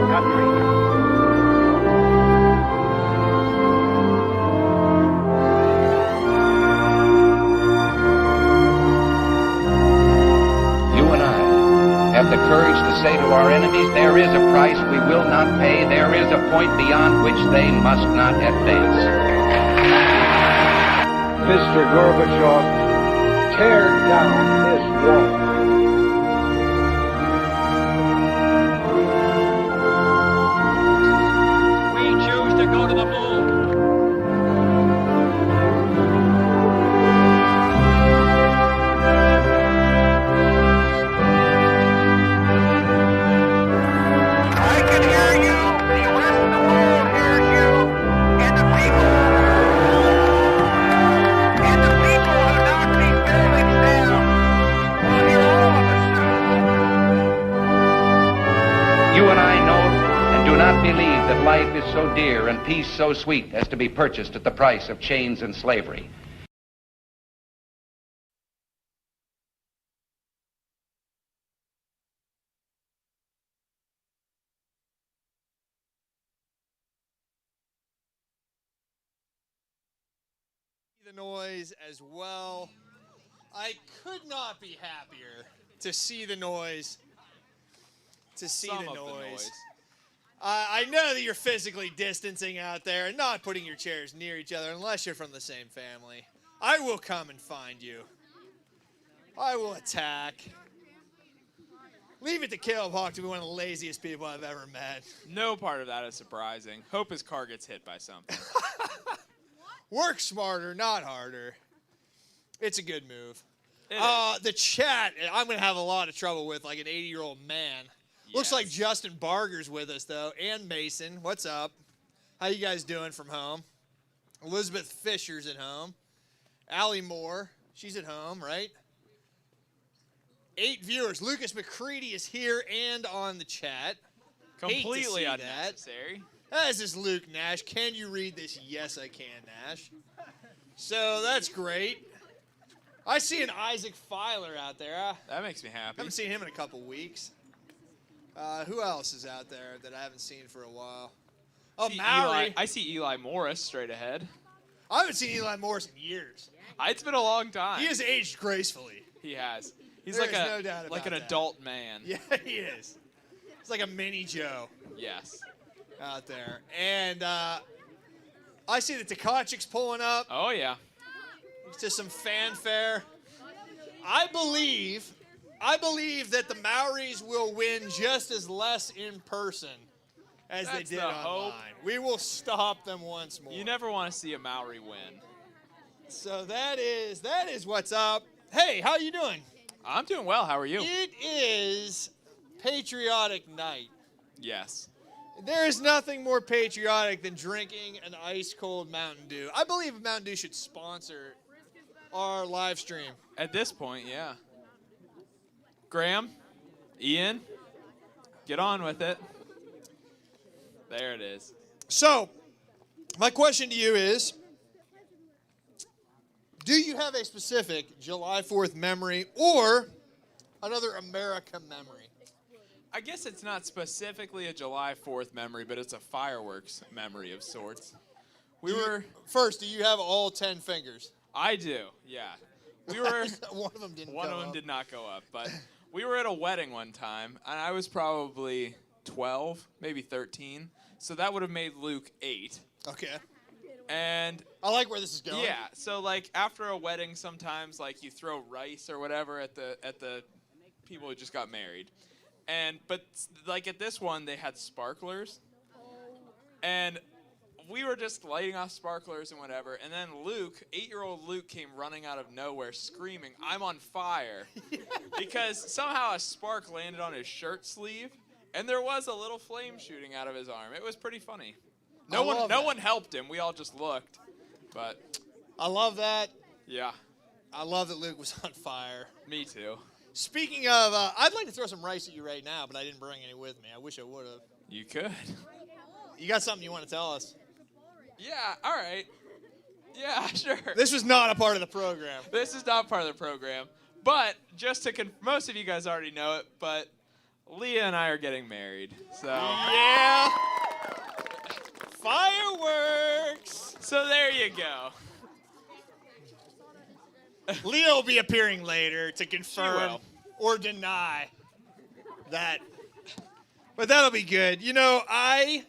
our country. Have the courage to say to our enemies, there is a price we will not pay, there is a point beyond which they must not advance. Mr. Gorbachev, tear down this wall. We choose to go to the moon. Believe that life is so dear and peace so sweet as to be purchased at the price of chains and slavery. The noise as well. I could not be happier to see the noise. I know that you're physically distancing out there and not putting your chairs near each other unless you're from the same family. I will come and find you. I will attack. Leave it to Caleb Hawk to be one of the laziest people I've ever met. No part of that is surprising. Hope his car gets hit by something. Work smarter, not harder. It's a good move. It the chat, I'm going to have a lot of trouble with, like an 80-year-old man. Yes. Looks like Justin Barger's with us, though, and Mason. What's up? How you guys doing from home? Elizabeth Fisher's at home. Allie Moore, she's at home, right? 8 viewers. Lucas McCready is here and on the chat. Completely unnecessary. This is Luke Nash. Can you read this? Yes, I can, Nash. So that's great. I see an Isaac Filer out there. That makes me happy. Haven't seen him in a couple weeks. Who else is out there that I haven't seen for a while? Oh, Maori. I see Eli Morris straight ahead. I haven't seen Eli Morris in years. It's been a long time. He has aged gracefully. He has. He's There like is no doubt like an about that. adult man. Yeah, he is. It's like a mini Joe Yes. out there. And I see the Tkachuk's pulling up. Oh, yeah. It's just some fanfare. I believe that the Maoris will win just as less in person as That's they did the online. hope. We will stop them once more. You never want to see a Maori win. So that is what's up. Hey, how you doing? I'm doing well. How are you? It is patriotic night. Yes. There is nothing more patriotic than drinking an ice-cold Mountain Dew. I believe Mountain Dew should sponsor our live stream. At this point, yeah. Graham, Ian, get on with it. There it is. So, my question to you is, do you have a specific July 4th memory or another America memory? I guess it's not specifically a July 4th memory, but it's a fireworks memory of sorts. First, do you have all 10 fingers? I do, yeah. We were. One of them didn't One go of them up. did not go up, but we were at a wedding one time, and I was probably 12, maybe 13. So that would have made Luke 8. Okay. And I like where this is going. yeah, so like after a wedding, sometimes like you throw rice or whatever at the people who just got married, but like at this one they had sparklers, and we were just lighting off sparklers and whatever, and then Luke, 8-year-old Luke, came running out of nowhere screaming, "I'm on fire," because somehow a spark landed on his shirt sleeve, and there was a little flame shooting out of his arm. It was pretty funny. No one helped him. We all just looked. But I love that. yeah, I love that Luke was on fire. me too. Speaking of, I'd like to throw some rice at you right now, but I didn't bring any with me. I wish I would have. You could. You got something you want to tell us? Yeah, all right. Yeah, sure. This was not a part of the program. This is not part of the program. But just to most of you guys already know it, but Leah and I are getting married. So Yeah. Fireworks. So there you go. Leah will be appearing later to confirm will. or deny that. But that'll be good. You know, I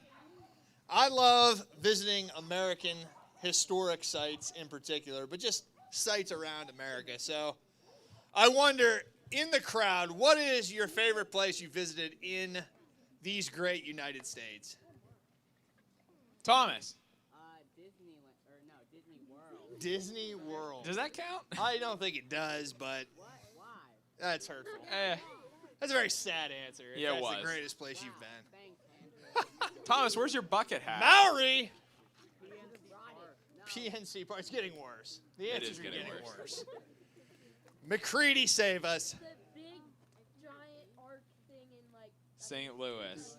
love visiting American historic sites in particular, but just sites around America. So I wonder, in the crowd, what is your favorite place you visited in these great United States? Thomas, Disney World. Disney World. does that count? I don't think it does, but Why? that's hurtful. Eh. That's a very sad answer. If Yeah, it that's was. the greatest place you've been. Thanks, Thomas, where's your bucket hat? Maori! PNC Park. It's getting worse. The It answers is are getting getting worse. worse. McCready, save us. The big giant arc thing in like St. Louis.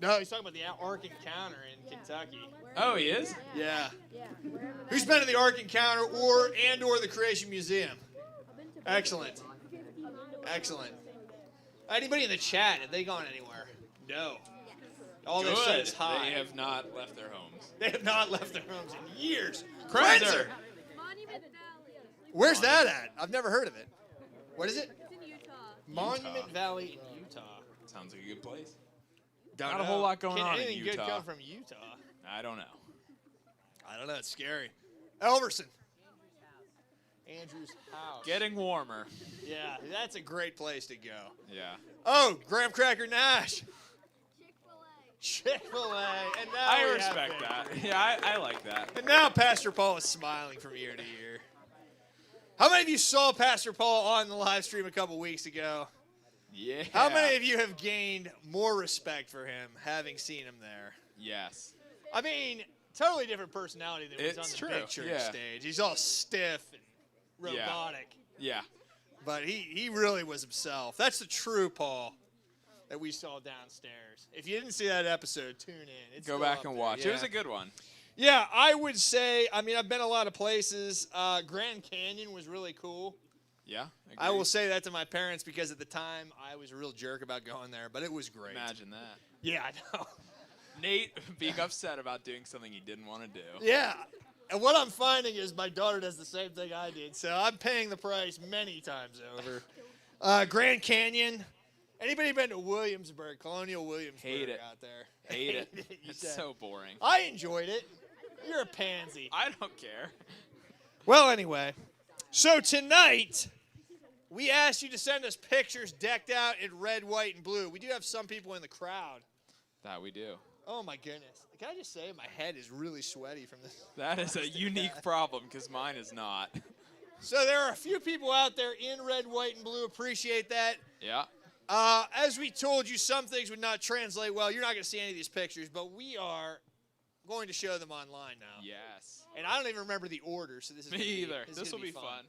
No, he's talking about the Ark Encounter in Kentucky. Oh, he is? Yeah. yeah, wherever that Who's been to the Ark Encounter or the Creation Museum? Excellent. Excellent. Anybody in the chat, have they gone anywhere? No. All they said Good. is hi. They have not left their homes. They have not left their homes in years. Krenzer. Monument Valley. Where's that at? I've never heard of it. What is it? It's in Utah. Monument Valley in Utah. Sounds like a good place. Don't Not a know. whole lot going Can on in anything good Utah. come from Utah? I don't know. I don't know. It's scary. Elverson. Andrew's house. Getting warmer. Yeah, that's a great place to go. Yeah. Oh, Graham Cracker Nash. Chick-fil-A. Chick-fil-A. And now I we have respect it. that. Yeah, I like that. And now Pastor Paul is smiling from ear to ear. How many of you saw Pastor Paul on the live stream a couple weeks ago? Yeah. How many of you have gained more respect for him having seen him there? Yes. I mean, totally different personality than when he's on It's the true, big church yeah. stage. He's all stiff and Yeah. robotic. Yeah. But he really was himself. That's the true Paul that we saw downstairs. If you didn't see that episode, tune in. It's Go still back up and there. watch. Yeah. It was a good one. Yeah, I would say, I mean, I've been a lot of places. Grand Canyon was really cool. Yeah. I will agreed. say that to my parents because at the time I was a real jerk about going there, but it was great. Imagine that. Yeah, I know. Nate being upset about doing something he didn't want to do. Yeah. And what I'm finding is my daughter does the same thing I did, so I'm paying the price many times over. Grand Canyon. Anybody been to Williamsburg, Colonial Williamsburg Hate it. out there? Hate it. you It's said. so boring. I enjoyed it. You're a pansy. I don't care. Well, anyway, so tonight we asked you to send us pictures decked out in red, white, and blue. We do have some people in the crowd. That we do. Oh, my goodness. Can I just say my head is really sweaty from this? That is a unique problem because mine is not. So there are a few people out there in red, white, and blue. Appreciate that. Yeah. As we told you, some things would not translate well. You're not going to see any of these pictures, but we are going to show them online now. Yes. And I don't even remember the order, so this is Me gonna be- either. is This gonna will be fun.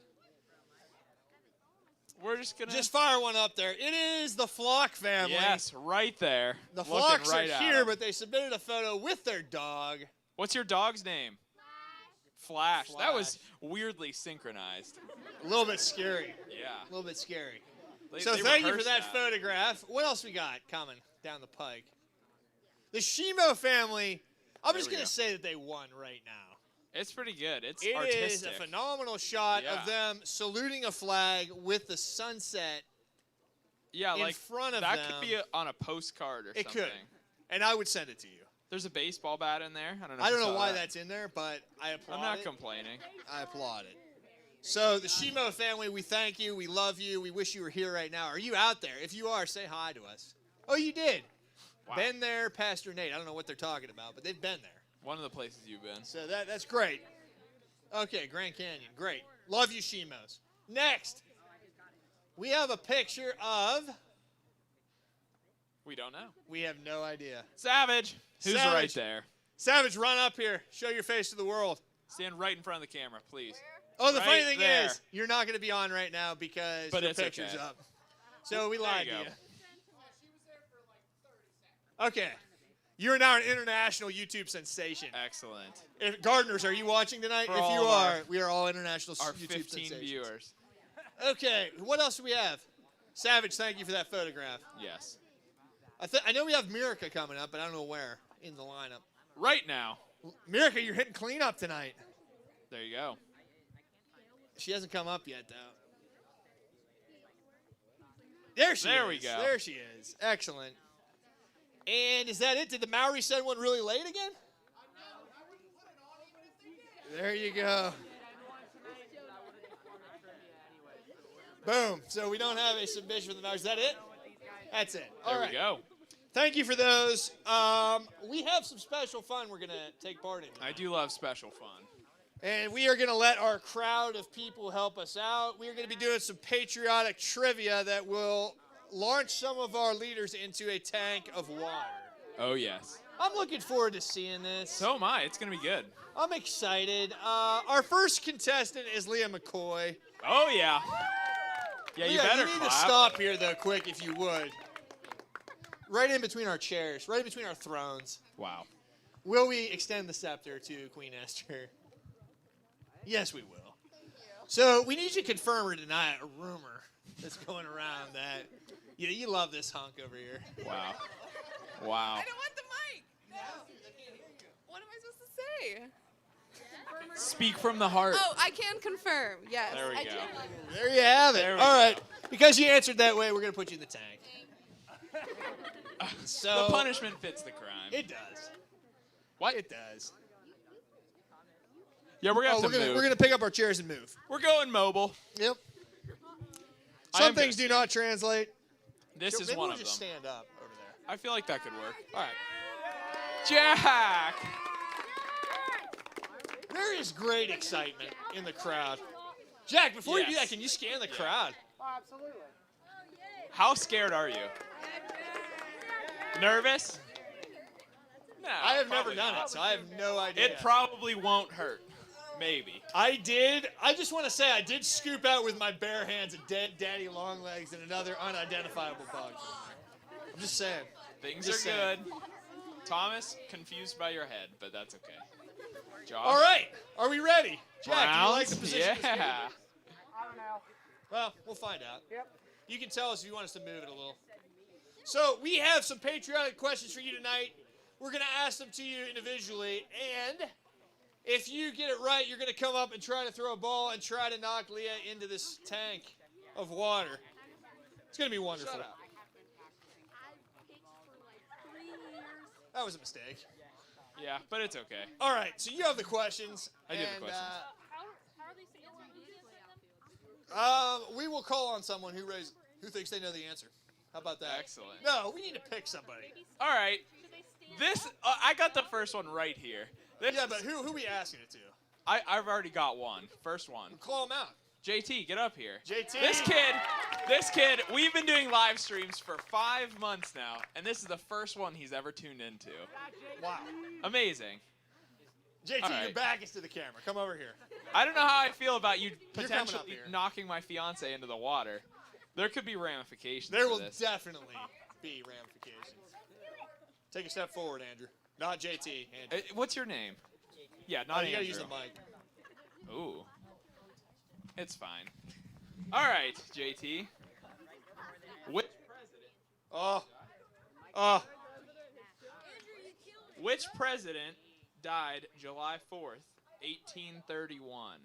We're just gonna Just fire one up there. It is the Flock family. Yes, right there. The Looking Flocks right are at here, 'em. but they submitted a photo with their dog. What's your dog's name? Flash. That was Flash. weirdly synchronized. A little bit scary. Yeah. A little bit scary. They- So they thank you for rehearsed that photograph. What else we got coming down the pike? The Shimo family. I'm There just we going go. to say that they won right now. It's pretty good. It's It is artistic. a phenomenal shot Yeah. of them saluting a flag with the sunset. Yeah, in like front of that them. could be on a postcard or It something. could. And I would send it to you. There's a baseball bat in there. I don't know. I if don't you know saw why that. that's in there, but I applaud I'm not it. complaining. I applaud it. So the Shimo family, we thank you. We love you. We wish you were here right now. Are you out there? If you are, say hi to us. Oh, you did. Wow. Been there, Pastor Nate. I don't know what they're talking about, but they've been there. One of the places you've been. So that's great. Okay, Grand Canyon. Great. Love you, Shimos. Next, we have a picture of, We don't know. we have no idea. Savage. Who's right Savage. there? Savage, run up here. Show your face to the world. Stand right in front of the camera, please. Oh, the funny Right thing there. is, you're not going to be on right now because But your it's picture's okay. up. So we There lied you to go. you. Okay. You're now an international YouTube sensation. Excellent. If, Gardeners, are you watching tonight? For If all you of are, we are all international Our YouTube 15 sensations. viewers. Okay, what else do we have? Savage, thank you for that photograph. Yes. I know we have Mirica coming up, but I don't know where in the lineup. Right now. Mirica, you're hitting cleanup tonight. There you go. She hasn't come up yet, though. There she is. There we go. There she is. Excellent. And is that it? Did the Maori send one really late again? There you go. Boom. So we don't have a submission for the Maori. Is that it? That's it. All There right. we go. Thank you for those. We have some special fun we're going to take part in. I do love special fun. And we are going to let our crowd of people help us out. We are going to be doing some patriotic trivia that will launch some of our leaders into a tank of water. Oh, yes. I'm looking forward to seeing this. So am I. It's going to be good. I'm excited. Our first contestant is Leah McCoy. Oh, yeah. Yeah, you Leah, better you need clap. to stop here, though, quick, if you would. Right in between our chairs, right in between our thrones. Wow. Will we extend the scepter to Queen Esther? Yes, we will. So we need you to confirm or deny a rumor that's going around that you love this hunk over here. Wow. Wow. I don't want the mic. No. What am I supposed to say? Speak from the heart. Oh, I can confirm. Yes. There we I go. can. There you have it. There we All right. Because you answered that way, we're going to put you in the tank. So The punishment fits the crime. It does. What? It does. Yeah, we're going to have to move. We're gonna pick up our chairs and move. We're going mobile. Yep. I Some am things gonna do not translate. This is Maybe one we'll of them. just stand up over there. I feel like that could work. All right. Jack! There is great excitement in the crowd. Jack, before you do Yes. that, can you scan the crowd? How scared are you? Nervous? No. I have never probably done not. it, so I have no idea. It probably won't hurt. Maybe. I just want to say I did scoop out with my bare hands a dead daddy longlegs and another unidentifiable bug. I'm just saying. Things Just are saying. good. Thomas, confused by your head, but that's okay. Josh? All right. Are we ready? Jack, do you like the Browns? position? it's given? Yeah. Well, we'll find out. Yep. You can tell us if you want us to move it a little. So we have some patriotic questions for you tonight. We're going to ask them to you individually, and if you get it right, you're going to come up and try to throw a ball and try to knock Leah into this tank of water. It's going to be wonderful. Shut up. That was a mistake. Yeah, but it's okay. All right, so you have the questions. I do have the and, questions. We will call on someone who thinks they know the answer. How about that? Excellent. No, we need to pick somebody. All right. This, I got the first one right here. This Yeah, is- but who we asking it to? I've already got one. First one. Call him out. JT, get up here. JT. This kid, we've been doing live streams for 5 months now, and this is the first one he's ever tuned into. Wow. Amazing. JT, All your right. back is to the camera. Come over here. I don't know how I feel about you You're coming up potentially here. knocking my fiance into the water. There could be ramifications There for will this. definitely be ramifications. Take a step forward, Andrew. Not JT. Andrew. What's your name? Yeah, not You Andrew. gotta use the mic. Ooh. It's fine. All right, JT. Oh. Which president died July 4th, 1831?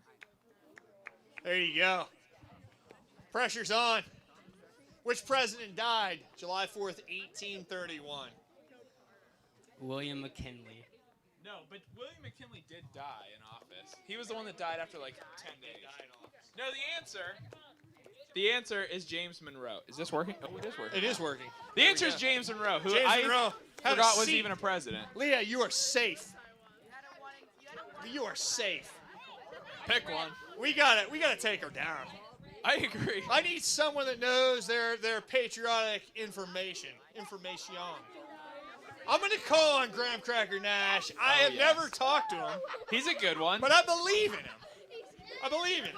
There you go. Pressure's on. Which president died July 4th, 1831? William McKinley. No, but William McKinley did die in office. He was the one that died after like 10 days. No, the answer is James Monroe. Is this working? Oh, it is working. It is working. The answer is James Monroe, who James I Monroe. Have a forgot was seat. even a president. Leah, you are safe. You are safe. Pick one. We gotta take her down. I agree. I need someone that knows their patriotic information. I'm gonna call on Graham Cracker Nash. I have yes. never talked to him, He's a good one. but I believe in him. I believe in him.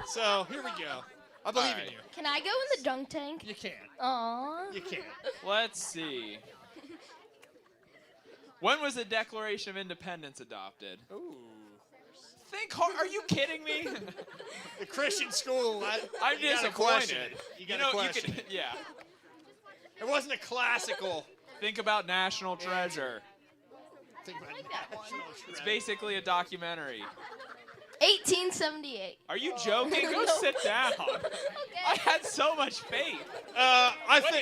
So here we go. I believe in right. you. Can I go in the dunk tank? You can. Aww. You can. Let's see. When was the Declaration of Independence adopted? Ooh. Think hard. Are you kidding me? The Christian school. I'm you gotta question disappointed. it. You gotta question it. Yeah. It wasn't a classical. Think about National Treasure. Think about national It's treasure. basically a documentary. 1878. Are you joking? Go sit down. I had so much faith.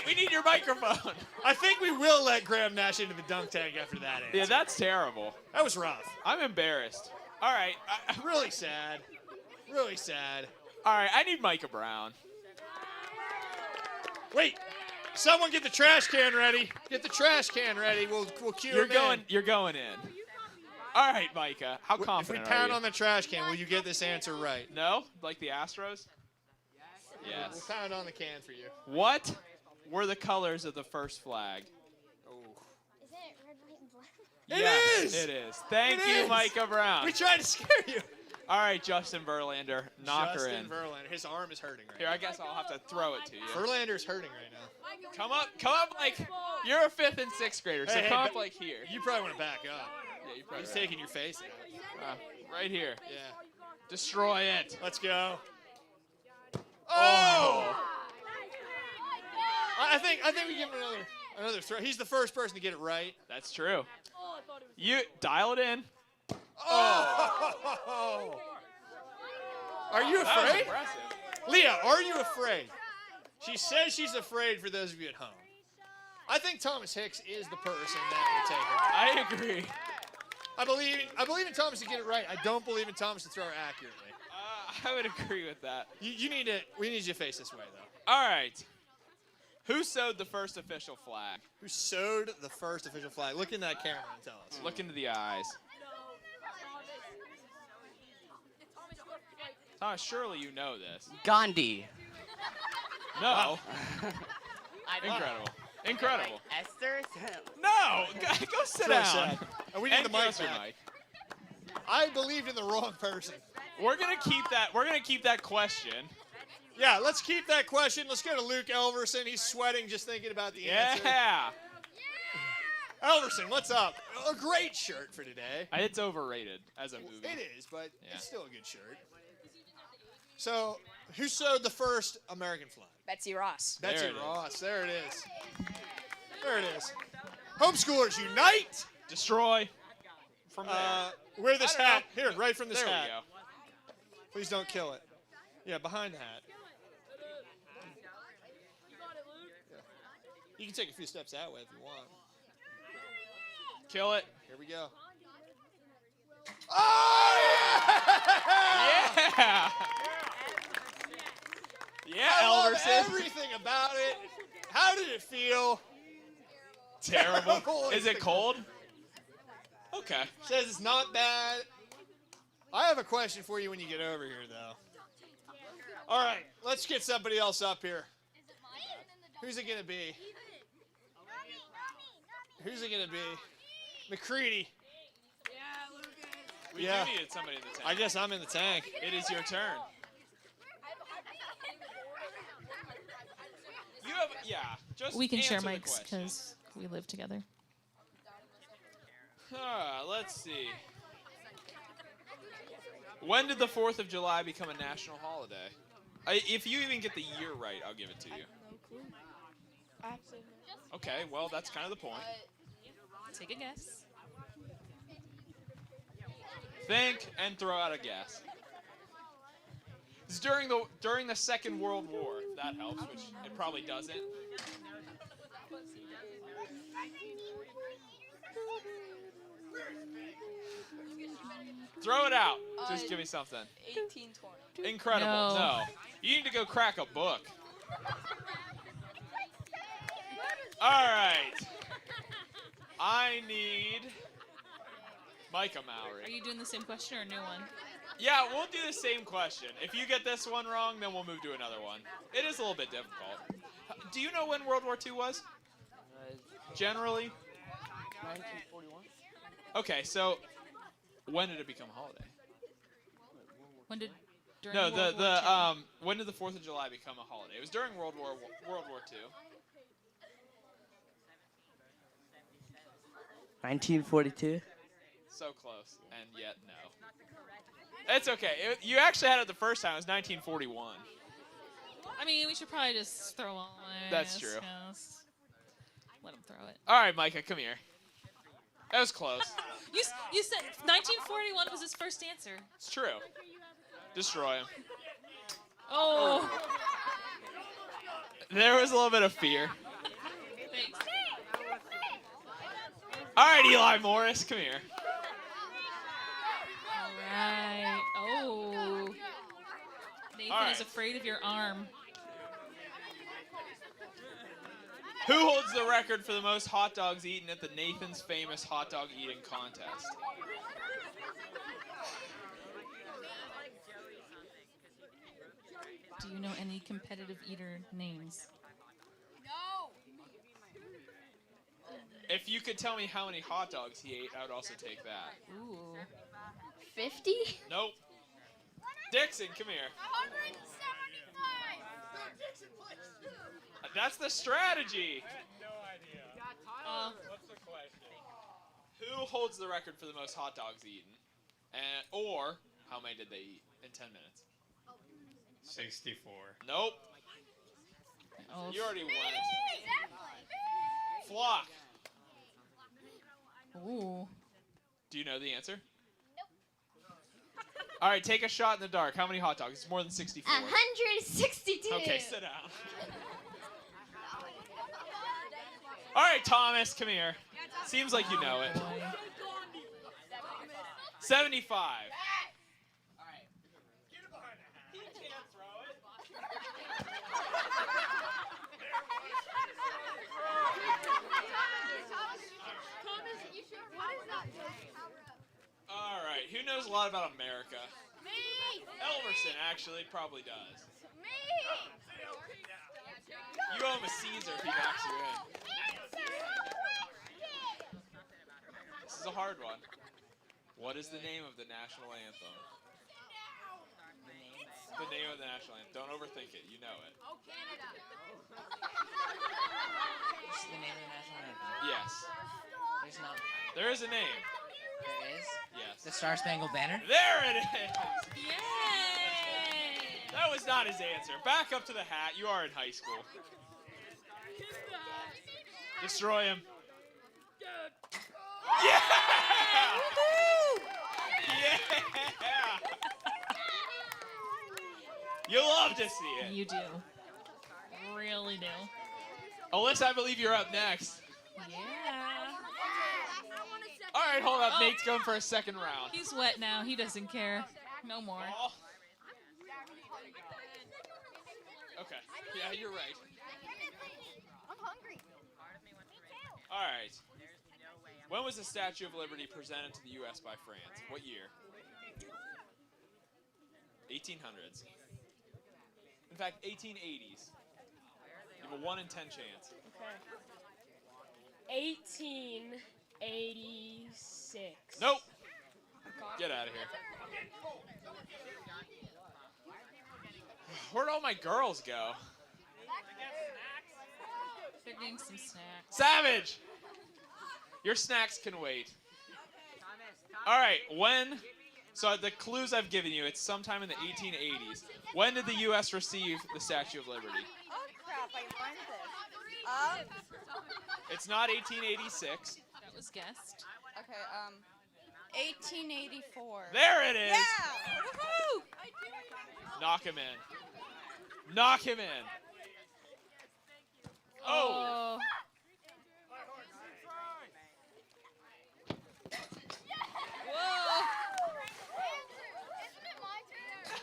We need your microphone. I think we will let Graham Nash into the dunk tank after that answer. Yeah, that's terrible. That was rough. I'm embarrassed. All right. Really sad. Really sad. All right. I need Micah Brown. Wait. Someone get the trash can ready. Get the trash can ready. We'll cue him in. You're going in. All right, Micah. How If we confident are pound you? on the trash can, will you get this answer right? No? Like the Astros? Yes. We'll pound on the can for you. What were the colors of the first flag? Oh. Isn't it red, white, and black? It Yes, is! It is. Thank It you, is! Micah Brown. We tried to scare you. All right, Justin Verlander, knock her Justin in. Verlander. His arm is hurting right Here, I guess I'll have to throw it to you. now. Verlander's hurting right now. Come up like you're a 5th and 6th grader, so Hey, come but up like here. You probably want to back up. Yeah, you probably He's taking your face out. right here. Yeah. Destroy it. Let's go. Oh! I think we give him another throw. He's the first person to get it right. That's true. You dial it in. Oh! Are you That was afraid? impressive. Leah, are you afraid? She says she's afraid for those of you at home. I think Thomas Hicks is the person that will take her. I agree. I believe in Thomas to get it right. I don't believe in Thomas to throw her accurately. I would agree with that. We need you to face this way though. All right. Who sewed the first official flag? Who sewed the first official flag? Look in that camera and tell us. Look into the eyes. Thomas, surely you know this. Gandhi. No. I Incredible. Incredible. Esther? No. Go sit So down. sad. And we need And the mic give us your back. mic. I believed in the wrong person. We're gonna keep that question. Yeah, let's keep that question. Let's go to Luke Elverson. He's sweating just thinking about the answer. Yeah. Elverson, what's up? A great shirt for today. It's overrated as a movie. It is, but Yeah. it's still a good shirt. So, who sewed the first American flag? Betsy Ross. Betsy it is. Ross. There it is. There it is. Homeschoolers unite! Destroy. From there. Wear this I don't hat. know. Here, right from this There hat. we go. Please don't kill it. Yeah, behind the hat. You can take a few steps that way if you want. Kill it. Here we go. Oh, yeah! Yeah. Yeah, I love Elverson. everything about it. How did it feel? Terrible. Terrible. Is it cold? Okay. Says it's not bad. I have a question for you when you get over here, though. All right, let's get somebody else up here. Who's it gonna be? Who's it gonna be? McCready. We Yeah. do need somebody in the tank. I guess I'm in the tank. It is your turn. You have, just We can share answer the mics question. because we live together. Let's see. When did the 4th of July become a national holiday? If you even get the year right, I'll give it to you. Absolutely. Okay, well, that's kind of the point. Take a guess. Think and throw out a guess. It's during the Second World War. If that helps, which it probably doesn't. Throw it out. Just give me something. 1820. Incredible. No. You need to go crack a book. All right. I need Micah Mowry. Are you doing the same question or a new one? Yeah, we'll do the same question. If you get this one wrong, then we'll move to another one. It is a little bit difficult. Do you know when World War II was? Generally? 1941? Okay, so when did it become a holiday? When did? During No, World War II? when did the 4th of July become a holiday? It was during World War II. 1942? So close, and yet no. It's okay. You actually had it the first time. It was 1941. I mean, we should probably just throw on. That's true. Let him throw it. All right, Micah, come here. That was close. You said 1941 was his first answer. It's true. Destroy him. Oh. There was a little bit of fear. Thanks. All right, Eli Morris, come here. All right. Oh. Nathan is afraid of your arm. Who holds the record for the most hot dogs eaten at the Nathan's Famous Hot Dog Eating Contest? Do you know any competitive eater names? No. If you could tell me how many hot dogs he ate, I would also take that. Ooh. 50? Nope. Dixon, come here. 175. That's the strategy. What's the question? Who holds the record for the most hot dogs eaten? Or how many did they eat in 10 minutes? 64. Nope. Oh. You already won. Flock. Ooh. Do you know the answer? All right, take a shot in the dark. How many hot dogs? It's more than 64. 162. Okay, sit down. All right, Thomas, come here. Seems like you know it. 75. All right, who knows a lot about America? Me. Elverson actually probably does. Me. You owe him a Caesar if he knocks you in. This is a hard one. What is the name of the national anthem? The name of the national anthem. Don't overthink it. You know it. What's the name of the national anthem? Yes. There's not. There is a name. There is? Yes. The Star Spangled Banner? There it is. Yay! That was not his answer. Back up to the hat. You are in high school. Destroy him. Yeah! Yeah! You love to see it. You do. Really do. Alyssa, I believe you're up next. Yeah. All right, hold up. Nate's going for a second round. He's wet now. He doesn't care. No more. Oh. Okay. Yeah, you're right. I'm hungry. All right. When was the Statue of Liberty presented to the U.S. by France? What year? 1800s. In fact, 1880s. You have a 1 in 10 chance. 1886. Nope. Get out of here. Where'd all my girls go? They're getting some snacks. Savage! Your snacks can wait. All right, when? So the clues I've given you, it's sometime in the 1880s. When did the U.S. receive the Statue of Liberty? Oh crap! I find this. It's not 1886. That was guessed. Okay. 1884. There it is. Yeah! Woohoo! Knock him in. Knock him in. Oh. Whoa. Isn't it my turn?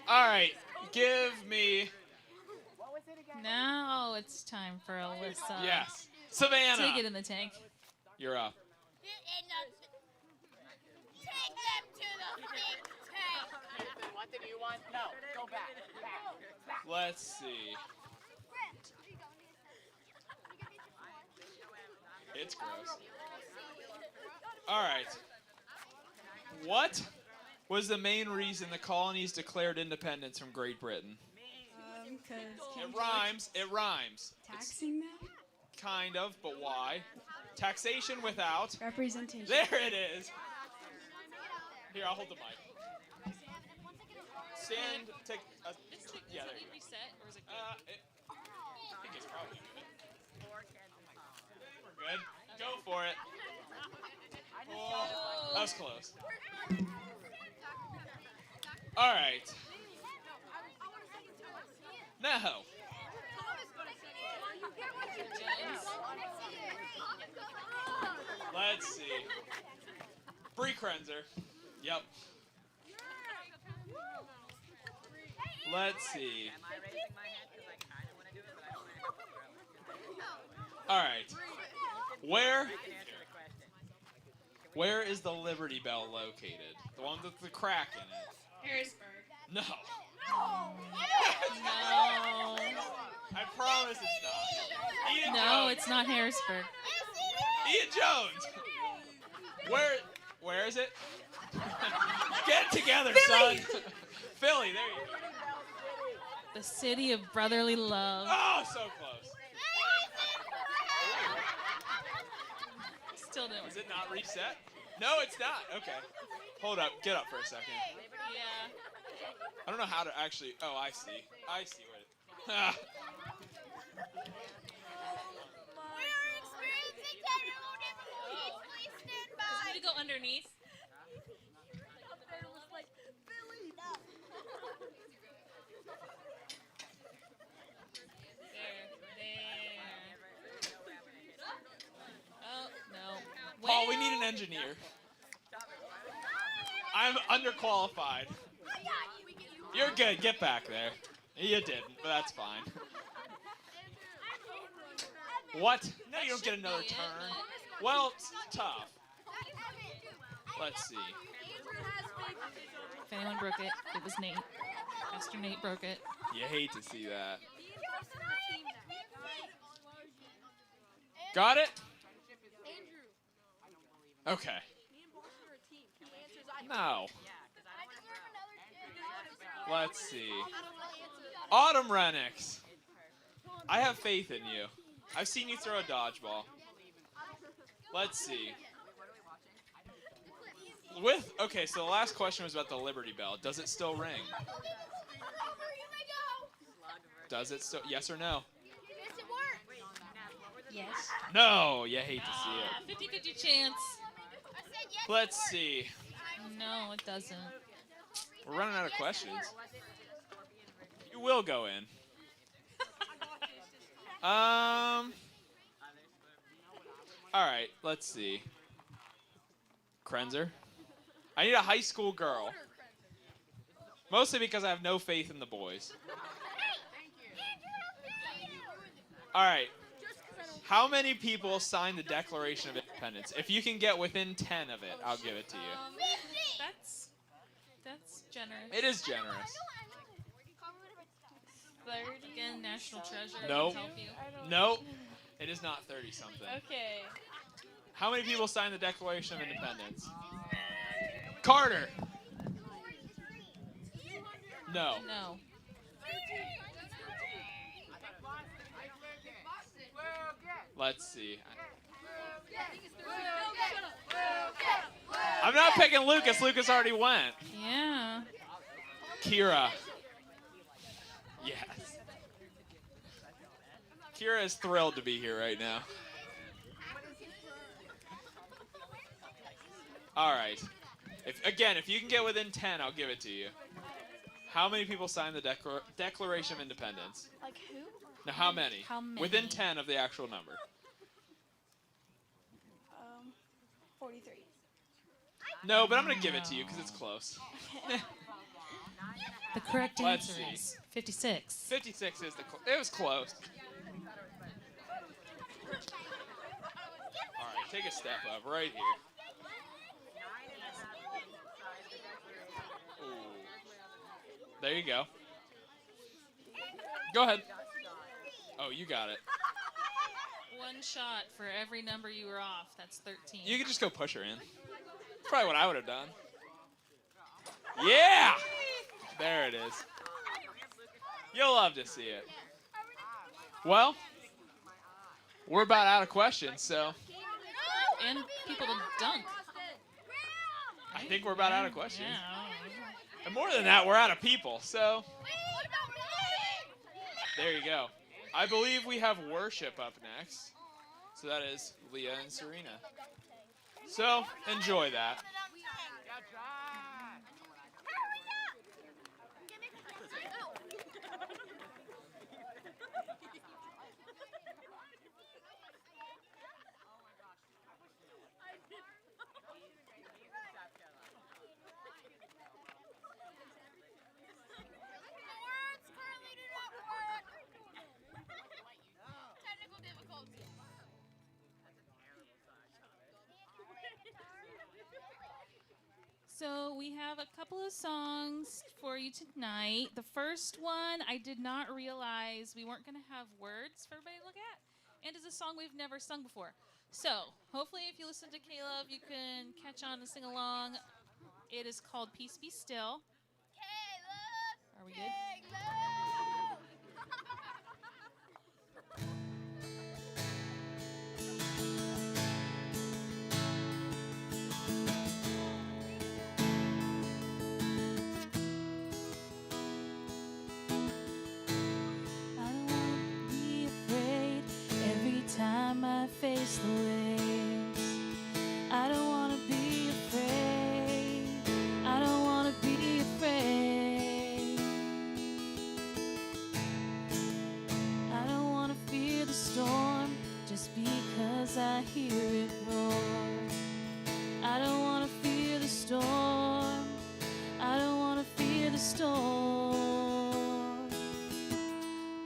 All right, give me. Now it's time for Alyssa. Yes. Savannah. Take it in the tank. You're up. Take them to the think tank. What did you want? No. Go back. Let's see. It's gross. All right. What was the main reason the colonies declared independence from Great Britain? Because It rhymes. It rhymes. taxing them? kind of, but why? Taxation without. Representation. There it is. Here, I'll hold the mic. Stand, take a. Yeah, there you go. Reset, or is it I think it's probably good. We're good. Go for it. Oh, that was close. All right. No. Let's see. Brie Krenzer. Yep. Let's see. All right. Where is the Liberty Bell located? The one with the crack in it. Harrisburg. No. No. I promise it's not. Ian No, Jones. it's not Harrisburg. Ian Jones. Where is it? Get it together, son. Philly, there you go. The city of brotherly love. Oh, so close. Still doing Is it not reset? No, it's not. Okay. Hold up. Get up for a second. Yeah. I don't know how to actually. Oh, I see. I see what it. Ah. Does it go underneath? Oh, no. Paul, we need an engineer. I'm underqualified. You're good. Get back there. You didn't, but that's fine. What? No, you don't get another turn. Well, it's tough. Let's see. If anyone broke it, it was Nate. Master Nate broke it. You hate to see that. Got it? Okay. No. Let's see. Autumn Renix. I have faith in you. I've seen you throw a dodgeball. Let's see. Okay, so the last question was about the Liberty Bell. Does it still ring? Does it still? Yes or no? Yes. No, you hate to see it. 50-50 chance. Let's see. No, it doesn't. We're running out of questions. You will go in. All right, let's see. Krenzer. I need a high school girl. Mostly because I have no faith in the boys. All right. How many people signed the Declaration of Independence? If you can get within 10 of it, I'll give it to you. That's generous. It is generous. 30. Again, national treasure. Nope. Help you. Nope. It is not 30-something. Okay. How many people signed the Declaration of Independence? Carter. No. No. Let's see. I'm not picking Lucas. Lucas already went. Yeah. Kira. Yes. Kira is thrilled to be here right now. All right. If you can get within 10, I'll give it to you. How many people signed the Declaration of Independence? Like who? Now, how many? How many? Within 10 of the actual number. 43. No, but I'm going to give it to you because it's close. The correct Let's answer see. is 56. 56 is it was close. All right, take a step up right here. Ooh. There you go. Go ahead. Oh, you got it. One shot for every number you were off. That's 13. You could just go push her in. That's probably what I would have done. Yeah! There it is. You'll love to see it. Well, we're about out of questions, so And people to dunk. I think we're about out of questions. Yeah. And more than that, we're out of people, so there you go. I believe we have worship up next. So that is Leah and Serena. So enjoy that. Technical difficulties. So we have a couple of songs for you tonight. The first one, I did not realize we weren't going to have words for everybody to look at, and is a song we've never sung before. So hopefully if you listen to Caleb, you can catch on and sing along. It is called Peace Be Still. Are we good? I don't want to be afraid every time I face the waves. I don't want to be afraid. I don't want to be afraid. I don't want to fear the storm just because I hear it roar. I don't want to fear the storm. I don't want to fear the storm.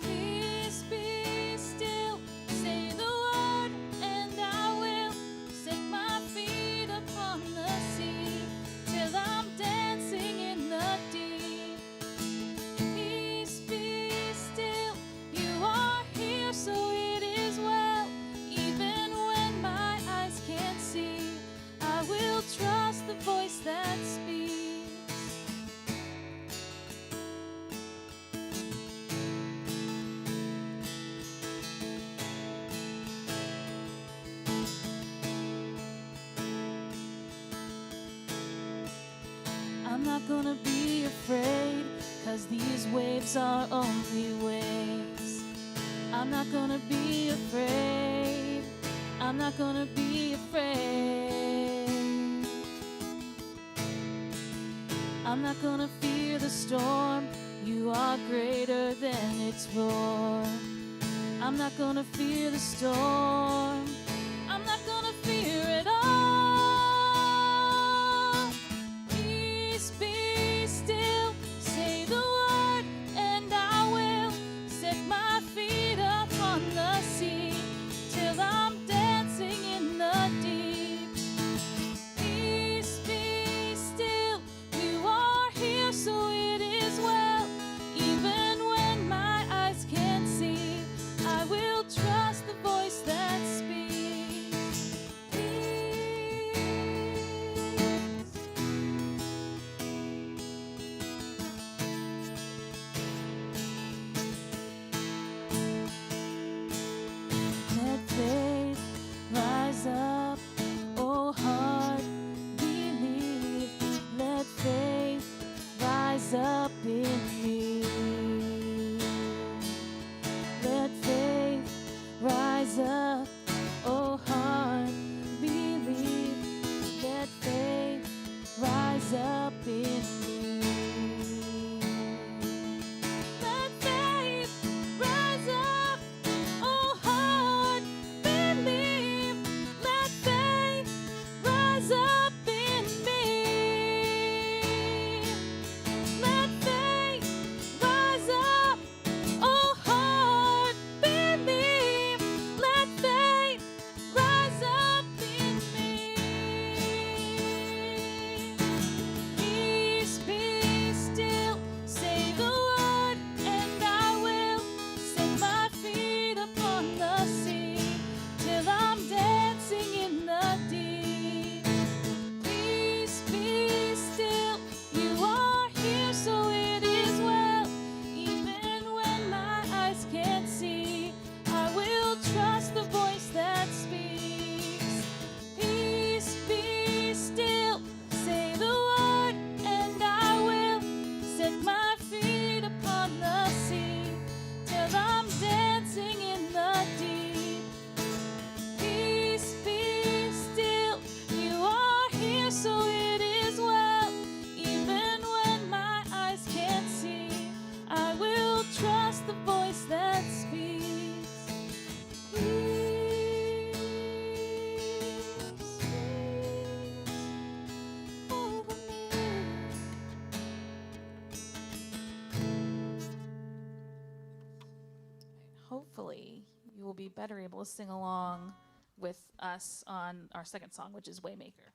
Peace be still, say the word, and I will set my feet upon the sea till I'm dancing in the deep. Peace be still, you are here, so it is well. Even when my eyes can't see, I will trust the voice that speaks. I'm not gonna be afraid, 'cause these waves are only waves. I'm not gonna be afraid. I'm not gonna be afraid. I'm not gonna fear the storm. You are greater than its roar. I'm not gonna fear the storm. I'm not gonna fear it all. Peace be still, say the word, and I will set my feet upon the sea till I'm dancing in the deep. Peace be still, you are here, so it is well. Even when my eyes can't see, I will trust the voice that speaks. you will be better able to sing along with us on our second song, which is Waymaker.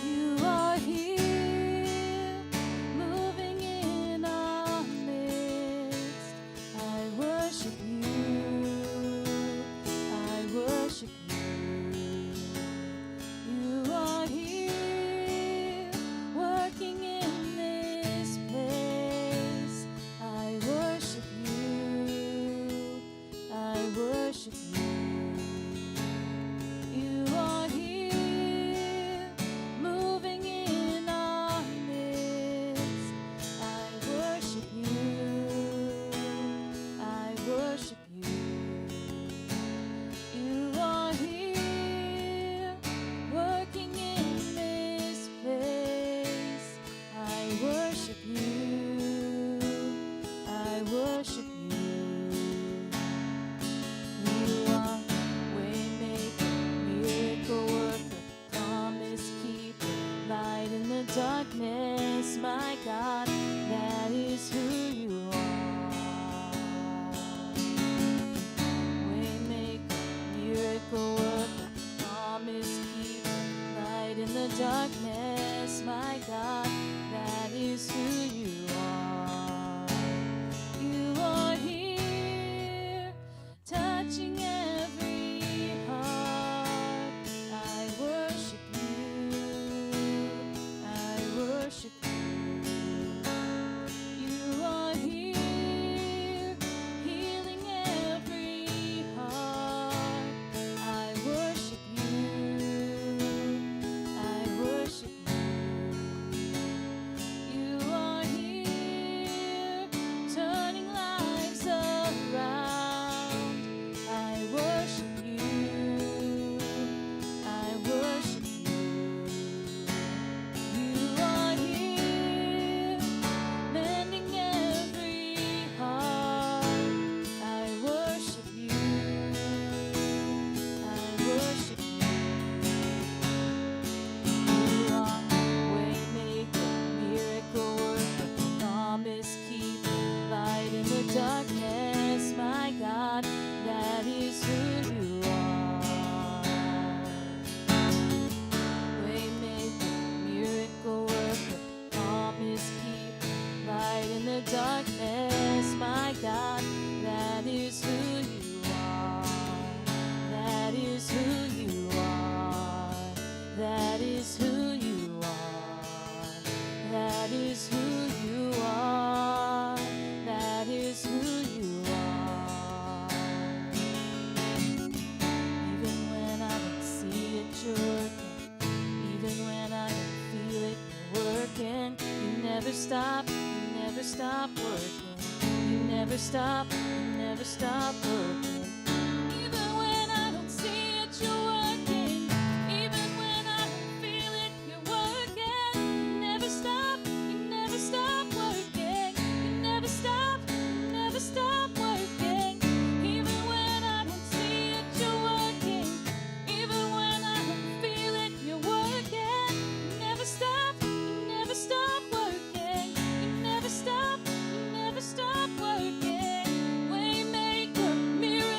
You are here, moving in our midst. I worship you. I worship you. You are here, working in this place. I worship you. I worship you. You are here, moving in our midst. I worship you. I worship you. You are here, working in this place. I worship you. I worship you. You are waymaker, miracle worker, promise keeper, light in the darkness. My God, that is who you are. Waymaker, miracle worker, promise keeper, light in the darkness. My God, that is who you are. You are here, touching every heart. I worship you. I worship you. You are here, healing every heart. I worship you. I worship you. You are here, turning lives around. I worship you. I worship you. You are here, mending every heart. I worship you. I worship you. You are waymaker, miracle worker, promise keeper, light in the darkness. My God, that is who you are. Waymaker, miracle worker, promise keeper, light in the darkness. My God, that is who you are. That is who you are. That is who you are. That is who you are. That is who you are. Even when I don't see it, you're working. Even when I don't feel it, you're working. You never stop. You never stop working. You never stop. You never stop working. Even when I don't see it, you're working. Even when I don't feel it, you're working. You never stop. You never stop working. You never stop. You never stop working. Even when I don't see it, you're working. Even when I don't feel it, you're working. You never stop. You never stop working. You never stop. You never stop working. Waymaker, miracle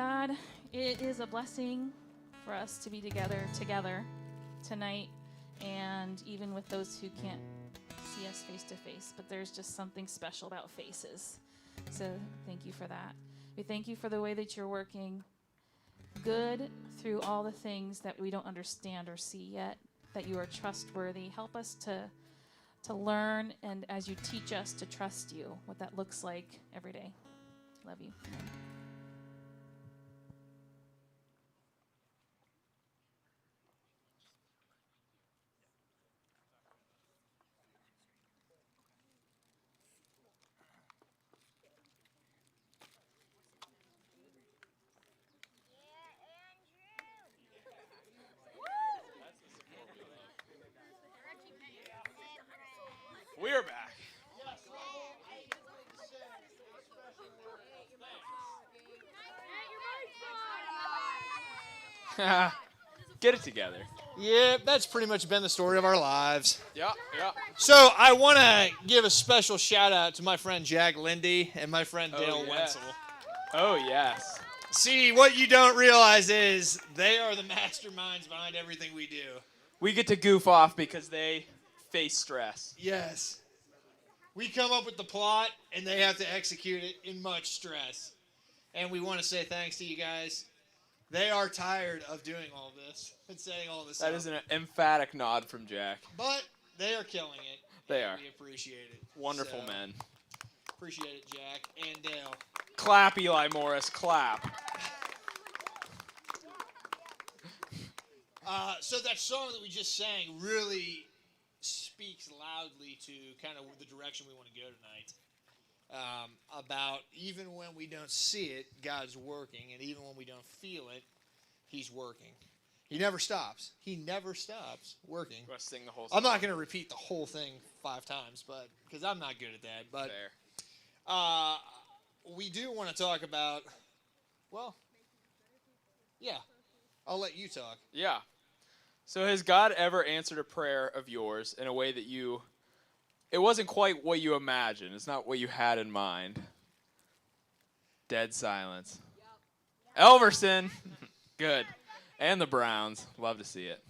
God, it is a blessing for us to be together tonight, and even with those who can't see us face to face. But there's just something special about faces. So thank you for that. We thank you for the way that you're working good through all the things that we don't understand or see yet, that you are trustworthy. Help us to learn, and as you teach us to trust you, what that looks like every day. Love you. Amen. We're back. Get it together. Yeah, that's pretty much been the story of our lives. Yeah. So I want to give a special shout out to my friend Jack Lindy and my friend Dale Wenzel. Oh, yes. See, what you don't realize is they are the masterminds behind everything we do. We get to goof off because they face stress. Yes. We come up with the plot, and they have to execute it in much stress. And we want to say thanks to you guys. They are tired of doing all this and setting all this up. That is an emphatic nod from Jack. But they are killing it. They are. We appreciate it. Wonderful So, men. Appreciate it, Jack and Dale. Clap, Eli Morris, clap. So that song that we just sang really speaks loudly to kind of the direction we want to go tonight. About even when we don't see it, God's working, and even when we don't feel it, He's working. He never stops. He never stops working. You want to sing the whole song? I'm not going to repeat the whole thing 5 times, but because I'm not good at that. But we do want to talk about. Well, yeah, I'll let you talk. Yeah. So has God ever answered a prayer of yours in a way that it wasn't quite what you imagined? It's not what you had in mind. Dead silence. Yep. Elverson. Good. And the Browns. Love to see it.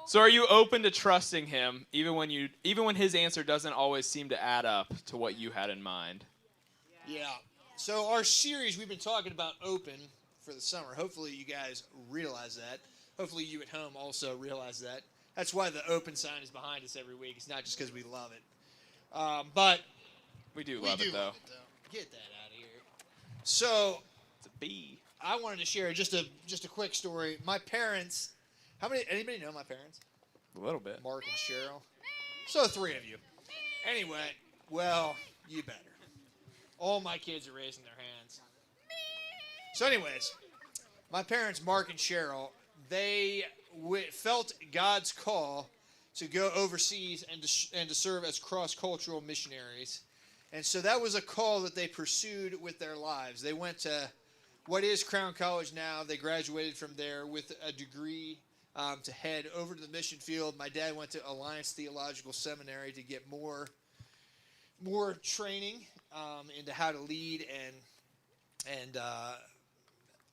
So are you open to trusting him even when his answer doesn't always seem to add up to what you had in mind? Yeah. So our series, we've been talking about open for the summer. Hopefully you guys realize that. Hopefully you at home also realize that. That's why the open sign is behind us every week. It's not just because we love it. But we do love it, though. Get that out of here. So it's a bee. I wanted to share just a quick story. My parents, anybody know my parents? A little bit. Mark and Cheryl. So 3 of you. Anyway, well, you better. All my kids are raising their hands. So anyways, my parents, Mark and Cheryl, they felt God's call to go overseas and to serve as cross-cultural missionaries. And so that was a call that they pursued with their lives. They went to what is Crown College now. They graduated from there with a degree to head over to the mission field. My dad went to Alliance Theological Seminary to get more training into how to lead and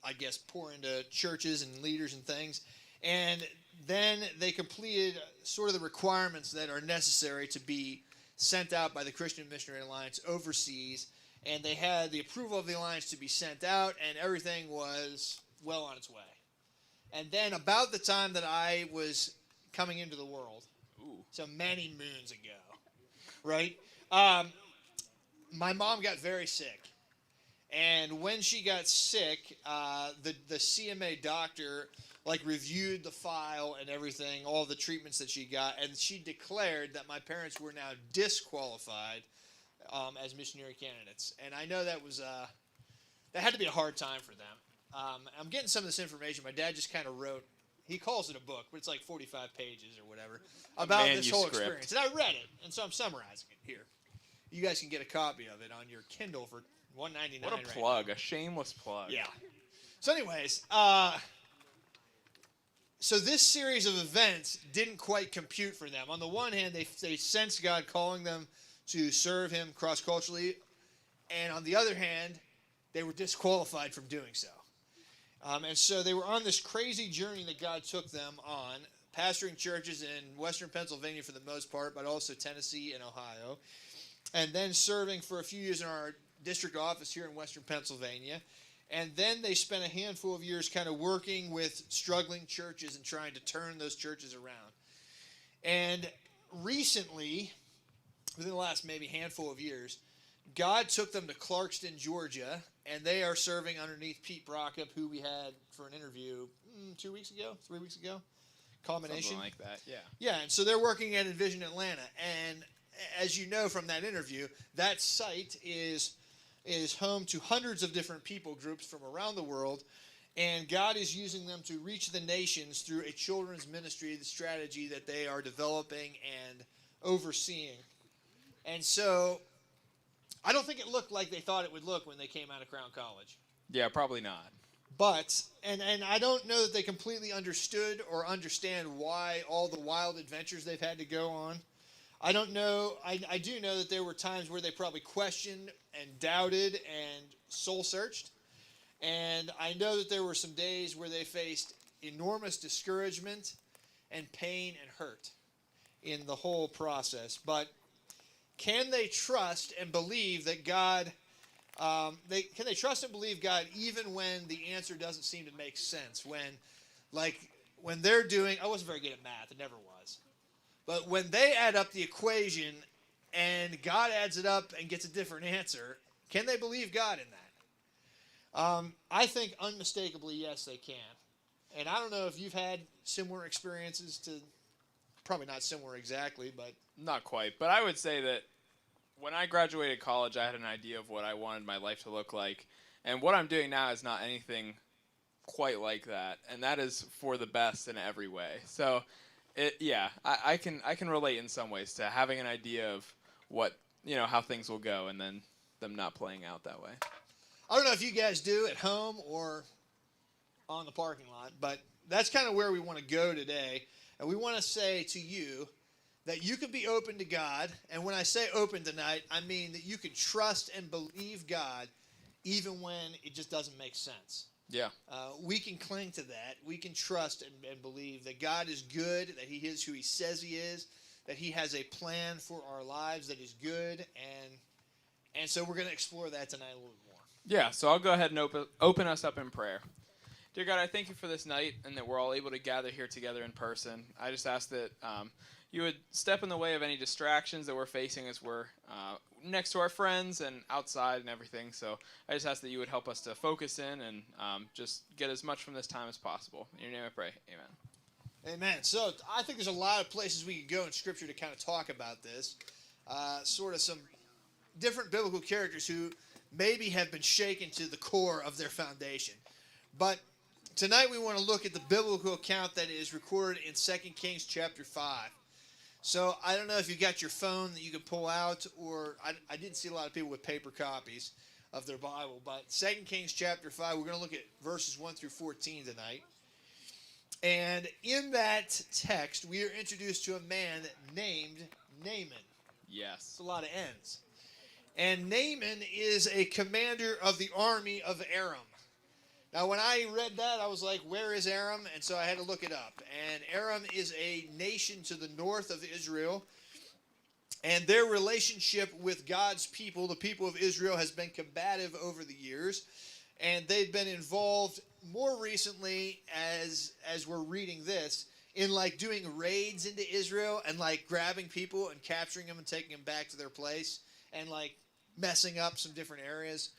I guess pour into churches and leaders and things. And then they completed sort of the requirements that are necessary to be sent out by the Christian Missionary Alliance overseas. And they had the approval of the Alliance to be sent out, and everything was well on its way. And then about the time that I was coming into the world, so many moons ago, right, my mom got very sick. And when she got sick, the CMA doctor reviewed the file and everything, all the treatments that she got, and she declared that my parents were now disqualified as missionary candidates. And I know that had to be a hard time for them. I'm getting some of this information. My dad just kind of wrote, he calls it a book, but it's like 45 pages or whatever, about this whole experience. And I read it, and so I'm summarizing it here. You guys can get a copy of it on your Kindle for $1.99. What a plug, a shameless plug. Yeah. So anyways, so this series of events didn't quite compute for them. On the one hand, they sensed God calling them to serve him cross-culturally, and on the other hand, they were disqualified from doing so. And so they were on this crazy journey that God took them on, pastoring churches in western Pennsylvania for the most part, but also Tennessee and Ohio, and then serving for a few years in our district office here in western Pennsylvania. And then they spent a handful of years kind of working with struggling churches and trying to turn those churches around. And recently, within the last maybe handful of years, God took them to Clarkston, Georgia, and they are serving underneath Pete Brockup, who we had for an interview 3 weeks ago, culmination. Something like that, yeah. Yeah, and so they're working at Envision Atlanta. And as you know from that interview, that site is home to hundreds of different people groups from around the world, and God is using them to reach the nations through a children's ministry, the strategy that they are developing and overseeing. And so I don't think it looked like they thought it would look when they came out of Crown College. Yeah, probably not. But, and I don't know that they completely understood or understand why all the wild adventures they've had to go on. I don't know. I do know that there were times where they probably questioned and doubted and soul searched. And I know that there were some days where they faced enormous discouragement and pain and hurt in the whole process. But can they trust and believe that God, can they trust and believe God even when the answer doesn't seem to make sense? When they're doing, I wasn't very good at math, it never was. But when they add up the equation and God adds it up and gets a different answer, can they believe God in that? I think unmistakably, yes, they can. And I don't know if you've had similar experiences to, probably not similar exactly, but. Not quite, but I would say that when I graduated college, I had an idea of what I wanted my life to look like. And what I'm doing now is not anything quite like that. And that is for the best in every way. So, I can relate in some ways to having an idea of what, how things will go and then them not playing out that way. I don't know if you guys do at home or on the parking lot, but that's kind of where we want to go today. And we want to say to you that you can be open to God. And when I say open tonight, I mean that you can trust and believe God even when it just doesn't make sense. Yeah. We can cling to that. We can trust and believe that God is good, that He is who He says He is, that He has a plan for our lives that is good. And so we're going to explore that tonight a little bit more. Yeah, so I'll go ahead and open us up in prayer. Dear God, I thank you for this night and that we're all able to gather here together in person. I just ask that you would step in the way of any distractions that we're facing as we're next to our friends and outside and everything. So I just ask that you would help us to focus in and just get as much from this time as possible. In your name I pray. Amen. Amen. So I think there's a lot of places we could go in Scripture to kind of talk about this. Sort of some different biblical characters who maybe have been shaken to the core of their foundation. But tonight we want to look at the biblical account that is recorded in 2 Kings chapter 5. So I don't know if you got your phone that you could pull out, or I didn't see a lot of people with paper copies of their Bible, but 2 Kings chapter 5, we're going to look at verses 1 through 14 tonight. And in that text, we are introduced to a man named Naaman. Yes. It's a lot of N's. And Naaman is a commander of the army of Aram. Now, when I read that, I was like, where is Aram? And so I had to look it up. And Aram is a nation to the north of Israel. And their relationship with God's people, the people of Israel, has been combative over the years. And they've been involved more recently, as we're reading this, in like doing raids into Israel and like grabbing people and capturing them and taking them back to their place and like messing up some different areas.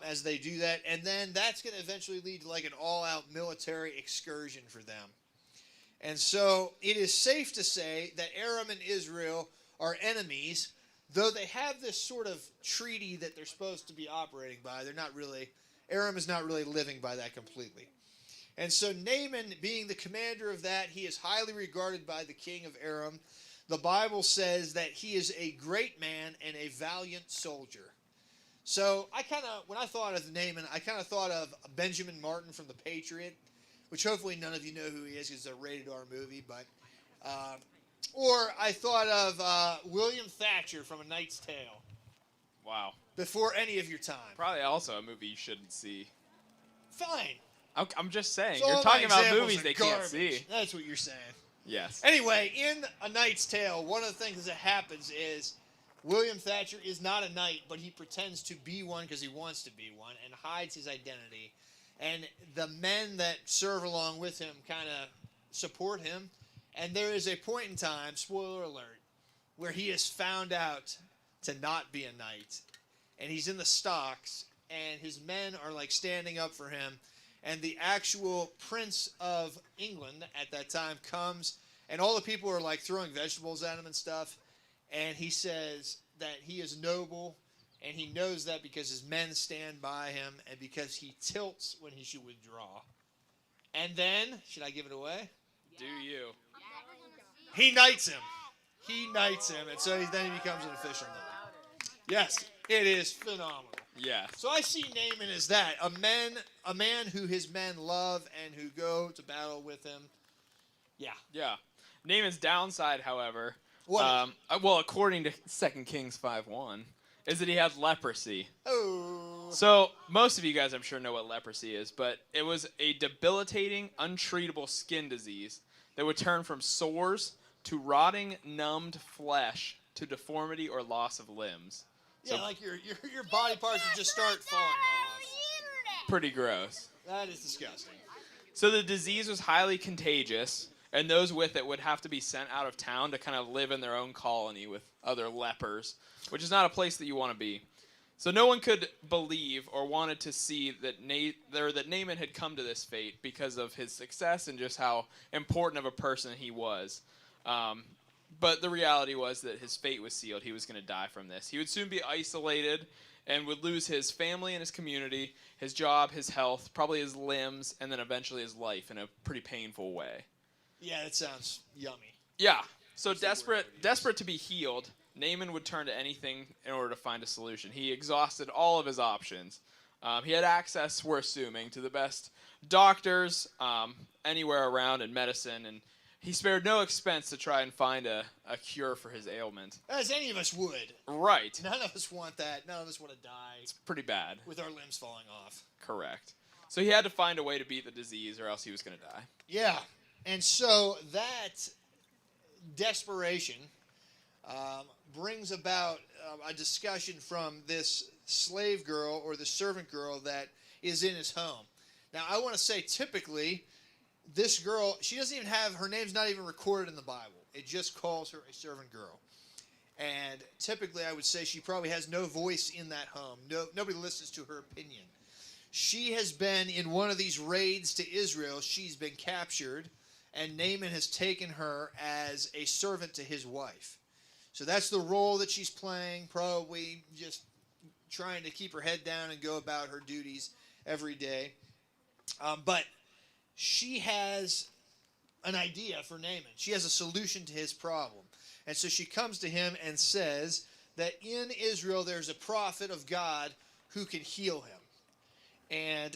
As they do that, and then that's going to eventually lead to like an all-out military excursion for them. And so it is safe to say that Aram and Israel are enemies, though they have this sort of treaty that they're supposed to be operating by. Aram is not really living by that completely. And so Naaman, being the commander of that, he is highly regarded by the king of Aram. The Bible says that he is a great man and a valiant soldier. So when I thought of Naaman, I kind of thought of Benjamin Martin from The Patriot, which hopefully none of you know who he is because it's a rated R movie, but, or I thought of William Thatcher from A Knight's Tale. Wow. Before any of your time. Probably also a movie you shouldn't see. Fine. I'm just saying. So You're all my talking about examples movies are they garbage. can't see. That's what you're saying. Yes. Anyway, in A Knight's Tale, one of the things that happens is William Thatcher is not a knight, but he pretends to be one because he wants to be one and hides his identity. And the men that serve along with him kind of support him. And there is a point in time, spoiler alert, where he is found out to not be a knight. And he's in the stocks, and his men are like standing up for him. And the actual Prince of England at that time comes, and all the people are like throwing vegetables at him and stuff. And he says that he is noble, and he knows that because his men stand by him and because he tilts when he should withdraw. And then, should I give it away? Do you? He knights him. He knights him, and so then he becomes an official knight. Yes, it is phenomenal. Yeah. So I see Naaman as that, a man who his men love and who go to battle with him. Yeah. Yeah. Naaman's downside, however, What? well, according to 2 Kings 5:1, is that he has leprosy. Oh. So most of you guys, I'm sure, know what leprosy is, but it was a debilitating, untreatable skin disease that would turn from sores to rotting, numbed flesh to deformity or loss of limbs. Yeah, So- like your body parts would just start falling off. Pretty gross. That is disgusting. So the disease was highly contagious, and those with it would have to be sent out of town to kind of live in their own colony with other lepers, which is not a place that you want to be. So no one could believe or wanted to see that Naaman had come to this fate because of his success and just how important of a person he was. But the reality was that his fate was sealed. He was going to die from this. He would soon be isolated and would lose his family and his community, his job, his health, probably his limbs, and then eventually his life in a pretty painful way. Yeah, that sounds yummy. Yeah. So desperate to be healed, Naaman would turn to anything in order to find a solution. He exhausted all of his options. He had access, we're assuming, to the best doctors anywhere around in medicine, and he spared no expense to try and find a cure for his ailment. As any of us would. Right. None of us want that. None of us want to die It's pretty bad. with our limbs falling off. Correct. So he had to find a way to beat the disease or else he was going to die. Yeah. And so that desperation brings about a discussion from this slave girl or the servant girl that is in his home. Now, I want to say typically this girl, she doesn't even have, her name's not even recorded in the Bible. It just calls her a servant girl. And typically I would say she probably has no voice in that home. Nobody listens to her opinion. She has been in one of these raids to Israel. She's been captured, and Naaman has taken her as a servant to his wife. So that's the role that she's playing, probably just trying to keep her head down and go about her duties every day. But she has an idea for Naaman. She has a solution to his problem. And so she comes to him and says that in Israel there's a prophet of God who can heal him.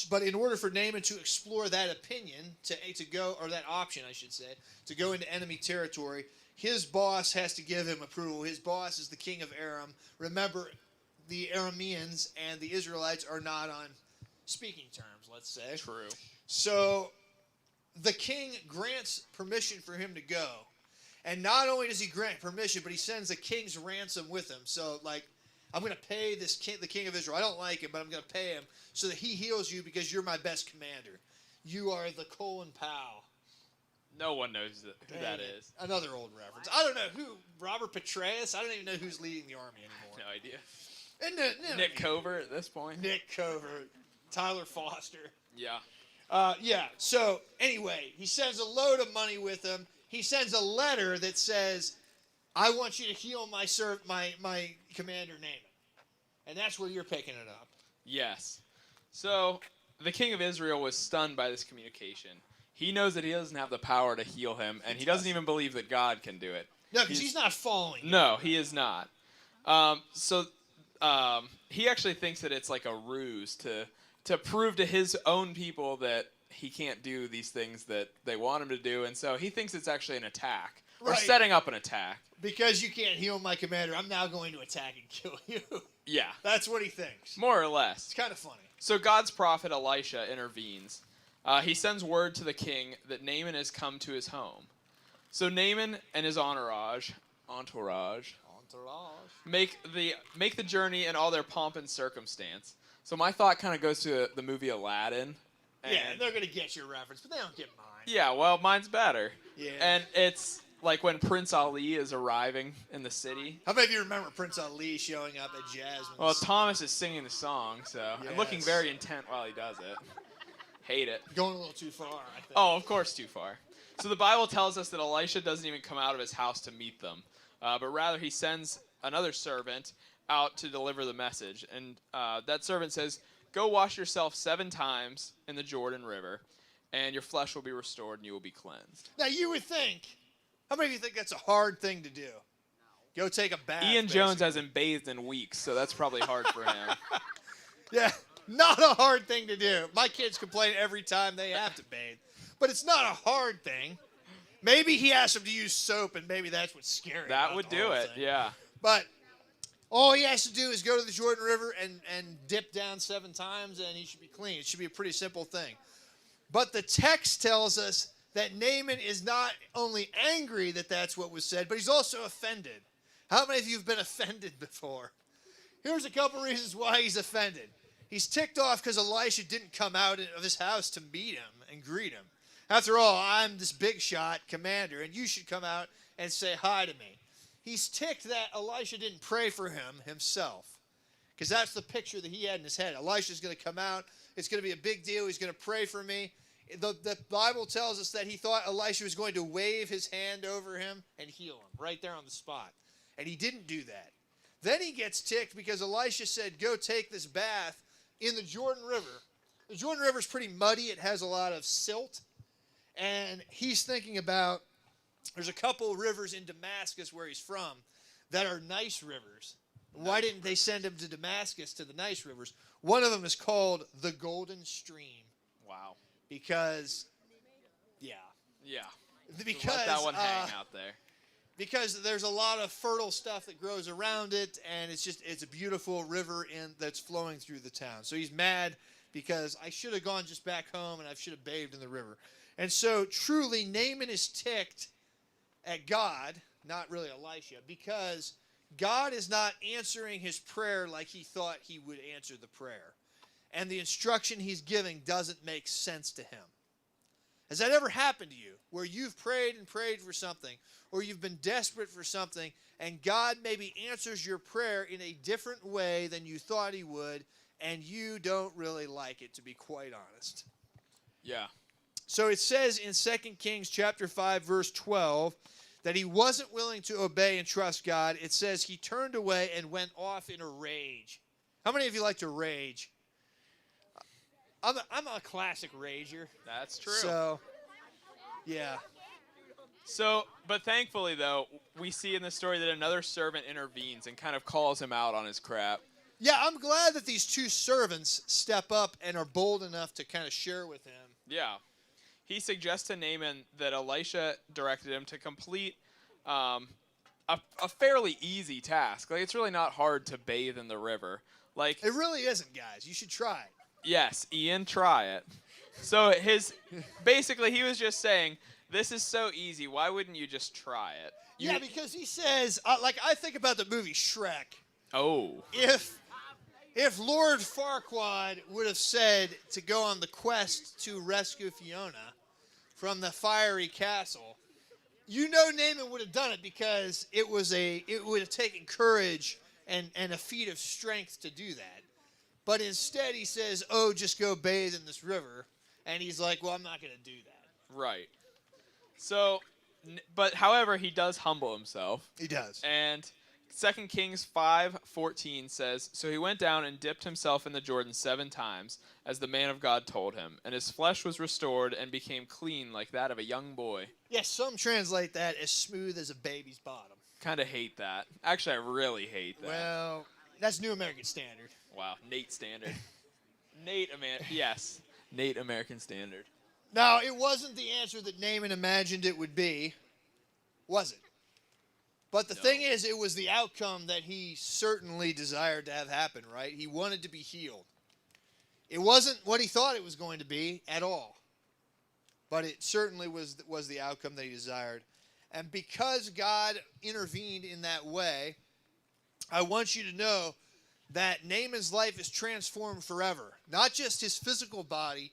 But in order for Naaman to explore that opinion, to go, or that option, I should say, to go into enemy territory, his boss has to give him approval. His boss is the king of Aram. Remember, the Arameans and the Israelites are not on speaking terms, let's say. True. So the king grants permission for him to go. And not only does he grant permission, but he sends a king's ransom with him. So, like, I'm going to pay this king, the king of Israel. I don't like him, but I'm going to pay him so that he heals you because you're my best commander. You are the Colin Powell. No one knows who that is. Another old reference. I don't know who. Robert Petraeus? I don't even know who's leading the army anymore. No idea. And Nick Covert at this point. Nick Covert. Tyler Foster. Yeah. Yeah. So anyway, he sends a load of money with him. He sends a letter that says, "I want you to heal my commander Naaman," and that's where you're picking it up. Yes. So the king of Israel was stunned by this communication. He knows that he doesn't have the power to heal him, and he doesn't even believe that God can do it. No, because he's not following. No, he is not. He actually thinks that it's like a ruse to prove to his own people that he can't do these things that they want him to do, and so he thinks it's actually an attack Or Right. setting up an attack. Because you can't heal my commander, I'm now going to attack and kill you. Yeah, That's what he thinks. more or less. It's kind of funny. So God's prophet Elisha intervenes. He sends word to the king that Naaman has come to his home. So Naaman and his entourage make the journey in all their pomp and circumstance. So my thought kind of goes to the movie Aladdin. Yeah, they're going to get your reference, but they don't get mine. Yeah, well, mine's better. Yeah. And it's like when Prince Ali is arriving in the city. How many of you remember Prince Ali showing up at Jasmine's? Well, Thomas is singing the song, so I'm looking Yes. very intent while he does it. Hate it. Going a little too far, I think. Oh, of course, too far. So the Bible tells us that Elisha doesn't even come out of his house to meet them, but rather he sends another servant out to deliver the message. And that servant says, "Go wash yourself 7 times in the Jordan River, and your flesh will be restored and you will be cleansed." Now, you would think, how many of you think that's a hard thing to do? Go take a bath. Ian Jones basically. hasn't bathed in weeks, so that's probably hard for him. Yeah, not a hard thing to do. My kids complain every time they have to bathe. But it's not a hard thing. Maybe he asked them to use soap, and maybe that's what's scary. That about would the do whole it, thing. yeah. But all he has to do is go to the Jordan River and dip down 7 times, and he should be clean. It should be a pretty simple thing. But the text tells us that Naaman is not only angry that that's what was said, but he's also offended. How many of you have been offended before? Here's a couple reasons why he's offended. He's ticked off because Elisha didn't come out of his house to meet him and greet him. After all, I'm this big shot commander, and you should come out and say hi to me. He's ticked that Elisha didn't pray for him himself, because that's the picture that he had in his head. Elisha's going to come out. It's going to be a big deal. He's going to pray for me. The Bible tells us that he thought Elisha was going to wave his hand over him and heal him right there on the spot. And he didn't do that. Then he gets ticked because Elisha said, "Go take this bath in the Jordan River." The Jordan River is pretty muddy. It has a lot of silt. And he's thinking about, there's a couple rivers in Damascus where he's from that are nice rivers. Why didn't they send him to Damascus, to the nice rivers? One of them is called the Golden Stream. Wow. Because, yeah. Yeah. Because, Let that one hang out there. Because there's a lot of fertile stuff that grows around it, and it's a beautiful river that's flowing through the town. So he's mad because I should have gone just back home and I should have bathed in the river. And so truly Naaman is ticked at God, not really Elisha, because God is not answering his prayer like he thought he would answer the prayer. And the instruction he's giving doesn't make sense to him. Has that ever happened to you, where you've prayed and prayed for something, or you've been desperate for something, and God maybe answers your prayer in a different way than you thought he would, and you don't really like it, to be quite honest? Yeah. So it says in 2 Kings chapter 5, verse 12, that he wasn't willing to obey and trust God. It says he turned away and went off in a rage. How many of you like to rage? I'm a classic rager. That's true. So, yeah. So, but thankfully, though, we see in the story that another servant intervenes and kind of calls him out on his crap. Yeah, I'm glad that these 2 servants step up and are bold enough to kind of share with him. Yeah. He suggests to Naaman that Elisha directed him to complete a fairly easy task. Like, it's really not hard to bathe in the river. Like, It really isn't, guys. You should try it. yes, Ian, try it. So basically he was just saying, this is so easy. Why wouldn't you just try it? Yeah, because he says, I think about the movie Shrek. Oh. If Lord Farquaad would have said to go on the quest to rescue Fiona from the fiery castle, Naaman would have done it, because it would have taken courage and a feat of strength to do that. But instead he says, "Oh, just go bathe in this river." And he's like, "Well, I'm not going to do that." Right. So, but however, he does humble himself. He does. And 2 Kings 5:14 says, "So he went down and dipped himself in the Jordan 7 times, as the man of God told him, and his flesh was restored and became clean like that of a young boy." Yes, some translate that as smooth as a baby's bottom. Kind of hate that. Actually, I really hate that. Well, that's New American Standard. Wow, Nate Standard. Nate American Standard. Now, it wasn't the answer that Naaman imagined it would be. was it? But the thing is, it was the outcome that he certainly desired to have happen, right? He wanted to be healed. It wasn't what he thought it was going to be at all. But it certainly was the outcome that he desired. And because God intervened in that way, I want you to know that Naaman's life is transformed forever. Not just his physical body,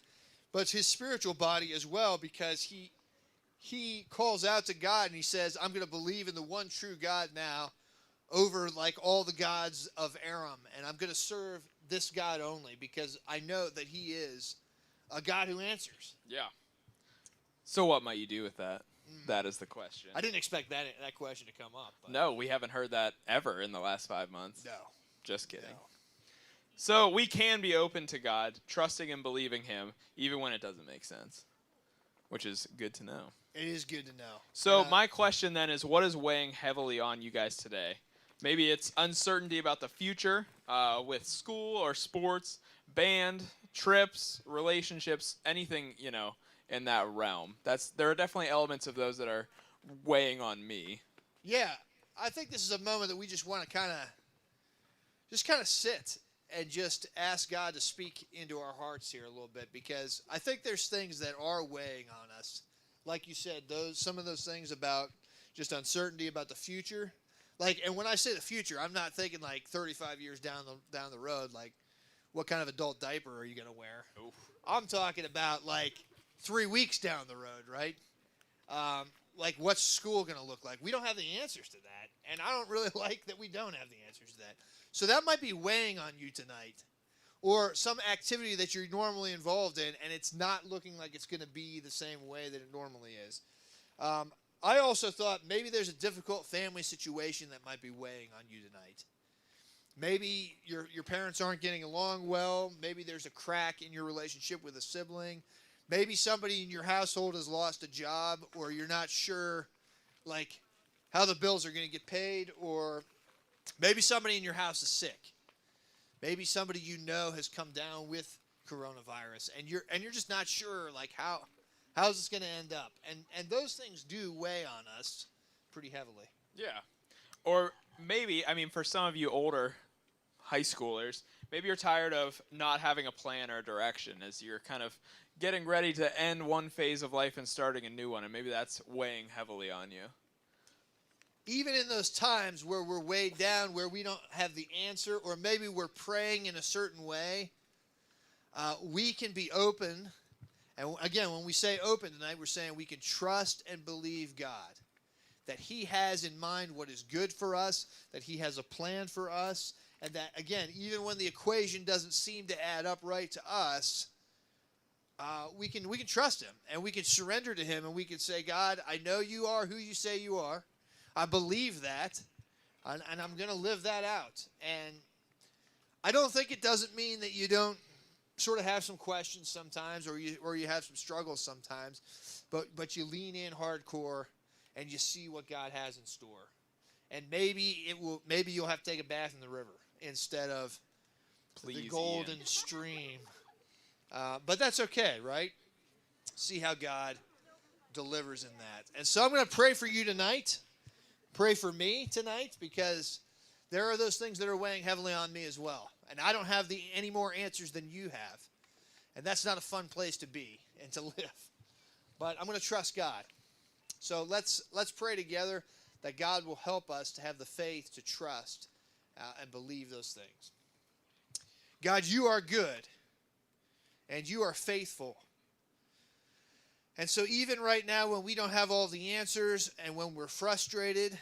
but his spiritual body as well, because he calls out to God and he says, I'm going to believe in the one true God now over like all the gods of Aram, and I'm going to serve this God only because I know that he is a God who answers. Yeah. So what might you do with that? That is the question. I didn't expect that question to come up. But No, we haven't heard that ever in the last 5 months. No. Just kidding. No. So we can be open to God, trusting and believing him, even when it doesn't make sense, which is good to know. It is good to know. So my question then is, what is weighing heavily on you guys today? Maybe it's uncertainty about the future with school or sports, band, trips, relationships, anything, in that realm. There are definitely elements of those that are weighing on me. Yeah, I think this is a moment that we just want to kind of sit and just ask God to speak into our hearts here a little bit, because I think there's things that are weighing on us. Like you said, some of those things about just uncertainty about the future. And when I say the future, I'm not thinking like 35 years down the road, like what kind of adult diaper are you going to wear? Oof. I'm talking about like 3 weeks down the road, right? Like what's school going to look like? We don't have the answers to that, and I don't really like that we don't have the answers to that. So that might be weighing on you tonight, or some activity that you're normally involved in, and it's not looking like it's going to be the same way that it normally is. I also thought maybe there's a difficult family situation that might be weighing on you tonight. Maybe your parents aren't getting along well. Maybe there's a crack in your relationship with a sibling. Maybe somebody in your household has lost a job, or you're not sure like how the bills are going to get paid, or maybe somebody in your house is sick. Maybe somebody has come down with coronavirus, and you're just not sure like how's this going to end up. And those things do weigh on us pretty heavily. Yeah. Or maybe, for some of you older high schoolers, maybe you're tired of not having a plan or a direction as you're kind of getting ready to end one phase of life and starting a new one, and maybe that's weighing heavily on you. Even in those times where we're weighed down, where we don't have the answer, or maybe we're praying in a certain way, we can be open. And again, when we say open tonight, we're saying we can trust and believe God, that he has in mind what is good for us, that he has a plan for us, and that, again, even when the equation doesn't seem to add up right to us, we can trust him, and we can surrender to him, and we can say, God, I know you are who you say you are. I believe that, and I'm going to live that out. And I don't think it doesn't mean that you don't sort of have some questions sometimes, or you have some struggles sometimes, but you lean in hardcore and you see what God has in store. And maybe you'll have to take a bath in the river instead of the golden stream. But that's okay, right? See how God delivers in that. And so I'm going to pray for you tonight. Pray for me tonight, because there are those things that are weighing heavily on me as well. And I don't have any more answers than you have. And that's not a fun place to be and to live. But I'm going to trust God. So let's pray together that God will help us to have the faith to trust and believe those things. God, you are good, and you are faithful. And so even right now, when we don't have all the answers, and when we're frustrated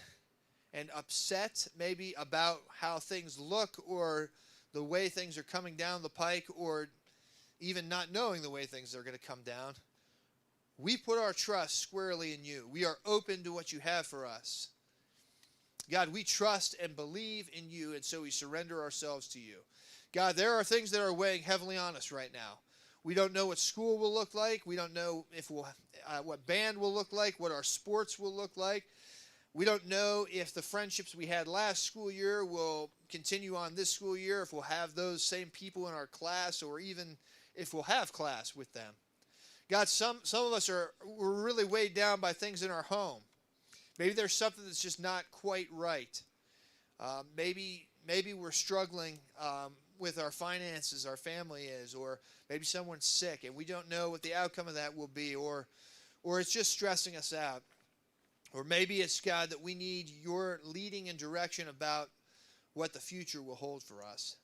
and upset maybe about how things look, or the way things are coming down the pike, or even not knowing the way things are going to come down, we put our trust squarely in you. We are open to what you have for us. God, we trust and believe in you, and so we surrender ourselves to you. God, there are things that are weighing heavily on us right now. We don't know what school will look like. We don't know what band will look like, what our sports will look like. We don't know if the friendships we had last school year will continue on this school year, if we'll have those same people in our class, or even if we'll have class with them. God, some of us we're really weighed down by things in our home. Maybe there's something that's just not quite right. Maybe we're struggling with our finances, our family is, or maybe someone's sick and we don't know what the outcome of that will be, or it's just stressing us out. Or maybe it's, God, that we need your leading and direction about what the future will hold for us.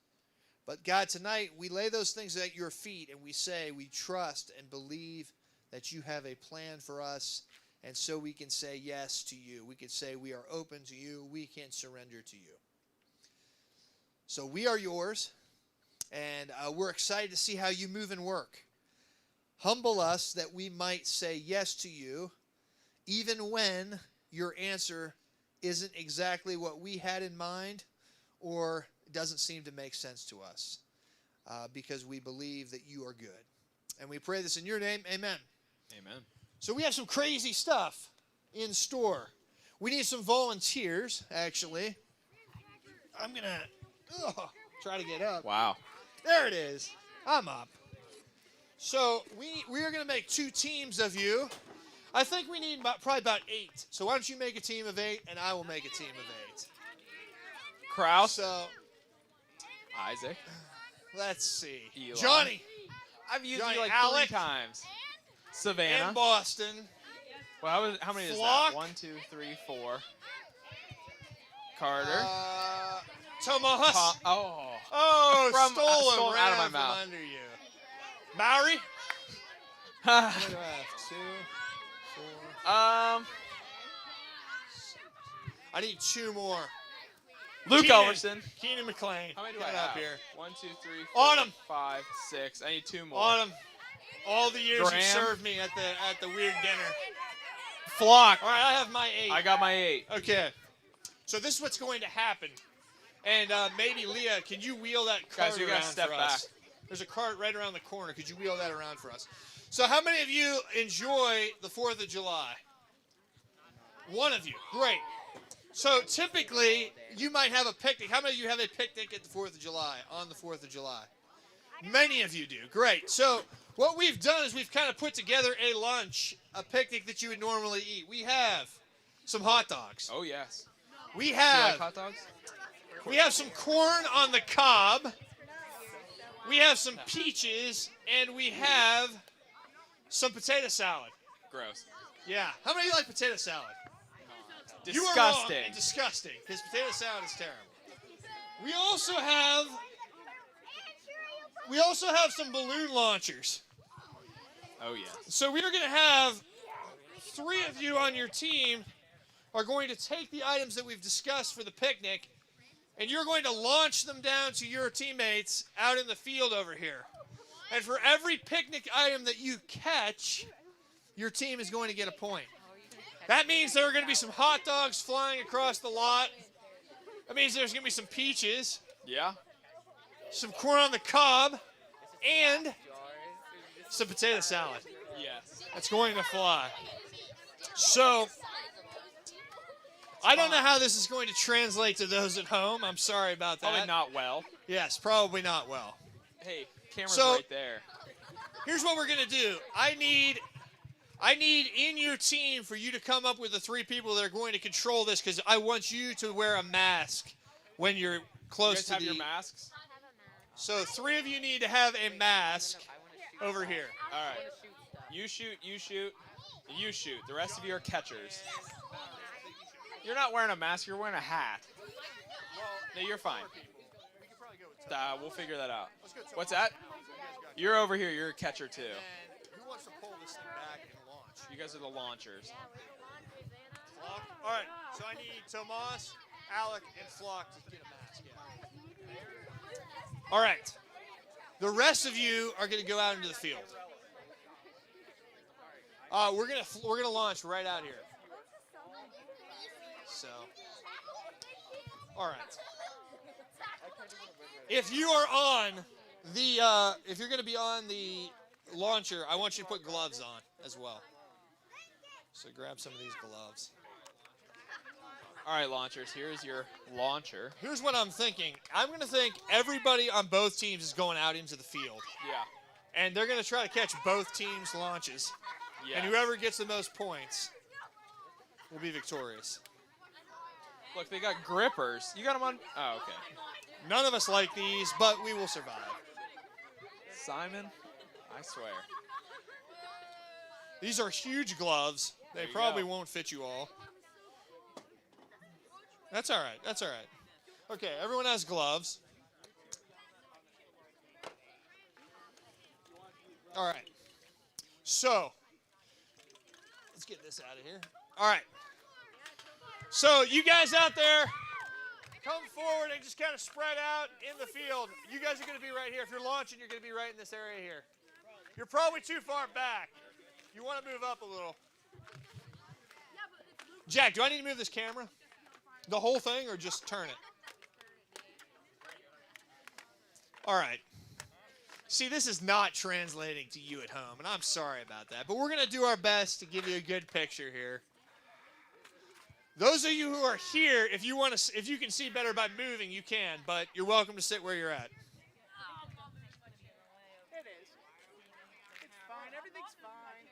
But God, tonight we lay those things at your feet and we say we trust and believe that you have a plan for us, and so we can say yes to you. We can say we are open to you. We can surrender to you. So we are yours, and we're excited to see how you move and work. Humble us that we might say yes to you, even when your answer isn't exactly what we had in mind or doesn't seem to make sense to us, because we believe that you are good. And we pray this in your name. Amen. Amen. So we have some crazy stuff in store. We need some volunteers, actually. I'm going to try to get up. Wow. There it is. I'm up. So we are going to make 2 teams of you. I think we need probably about 8. So why don't you make a team of 8, and I will make a team of 8. Kraus. So Isaac. let's see. Eli. Johnny. I've used Johnny, you like Alec. 3 times. Savannah. And Boston. Well, how many is Flock. that? 1, 2, 3, 4. Carter. Tomas. Oh. Stole him out of my from mouth. under you. Maori. How many do I have? 2, 4. I need 2 more. Luke Keenan. Elverson. Keenan McLean. How many do Get I have? up here. 1, 2, 3, 4, Autumn. 5, 6. I need 2 more. Autumn. All the years Graham. you served me at the weird dinner. Flock. All right, I have my 8. I got my 8. Okay. So this is what's going to happen. And maybe, Leah, can you wheel that cart Guys, you around gotta step for us? back. There's a cart right around the corner. Could you wheel that around for us? So how many of you enjoy the 4th of July? One of you. Great. So typically, you might have a picnic. How many of you have a picnic at the 4th of July, on the 4th of July? Many of you do. Great. So what we've done is we've kind of put together a lunch, a picnic that you would normally eat. We have some hot dogs. Oh, yes. We Do you have like hot dogs? we have some corn on the cob. We have some peaches, and we have some potato salad. Gross. Yeah. How many of you like potato salad? You are wrong Disgusting. and disgusting, because potato salad is terrible. We also have some balloon launchers. Oh, yes. So we are going to have 3 of you on your team are going to take the items that we've discussed for the picnic, and you're going to launch them down to your teammates out in the field over here. And for every picnic item that you catch, your team is going to get a point. That means there are going to be some hot dogs flying across the lot. That means there's going to be some peaches, Yeah? some corn on the cob, and some potato salad. Yes. That's going to fly. So, I don't know how this is going to translate to those at home. I'm sorry about that. Probably not well. Yes, probably not well. Hey, camera's So- right there. Here's what we're going to do. I need in your team for you to come up with the 3 people that are going to control this, because I want you to wear a mask when you're You close guys to have the... your masks? So 3 of you need to have a mask over here. All right. You shoot, you shoot, you shoot. The rest of you are catchers. You're not wearing a mask. You're wearing a hat. No, you're fine. We'll figure that out. What's that? You're over here. You're a catcher, too. And who wants to pull this thing back and launch? You guys are the launchers. Flock? All right, so I need Tomas, Alec, and Flock to get a mask. Yeah. All right. The rest of you are going to go out into the field. We're gonna launch right out here. So, all right. If you are on if you're going to be on the launcher, I want you to put gloves on as well. So grab some of these gloves. All right, launchers. Here's your launcher. Here's what I'm thinking. I'm going to think everybody on both teams is going out into the field. Yeah. And they're going to try to catch both teams' launches. Yeah. And whoever gets the most points will be victorious. Look, they got grippers. You got them on? Oh, okay. None of us like these, but we will survive. Simon, I swear. These are huge gloves. They There you probably go. won't fit you all. That's all right. That's all right. Okay, everyone has gloves. All right. So, let's get this out of here. All right. So, you guys out there, come forward and just kind of spread out in the field. You guys are going to be right here. If you're launching, you're going to be right in this area here. You're probably too far back. You want to move up a little. Jack, do I need to move this camera? The whole thing or just turn it? All right. See, this is not translating to you at home, and I'm sorry about that. But we're going to do our best to give you a good picture here. Those of you who are here, if you can see better by moving, you can, but you're welcome to sit where you're at. It is. It's fine. Everything's fine.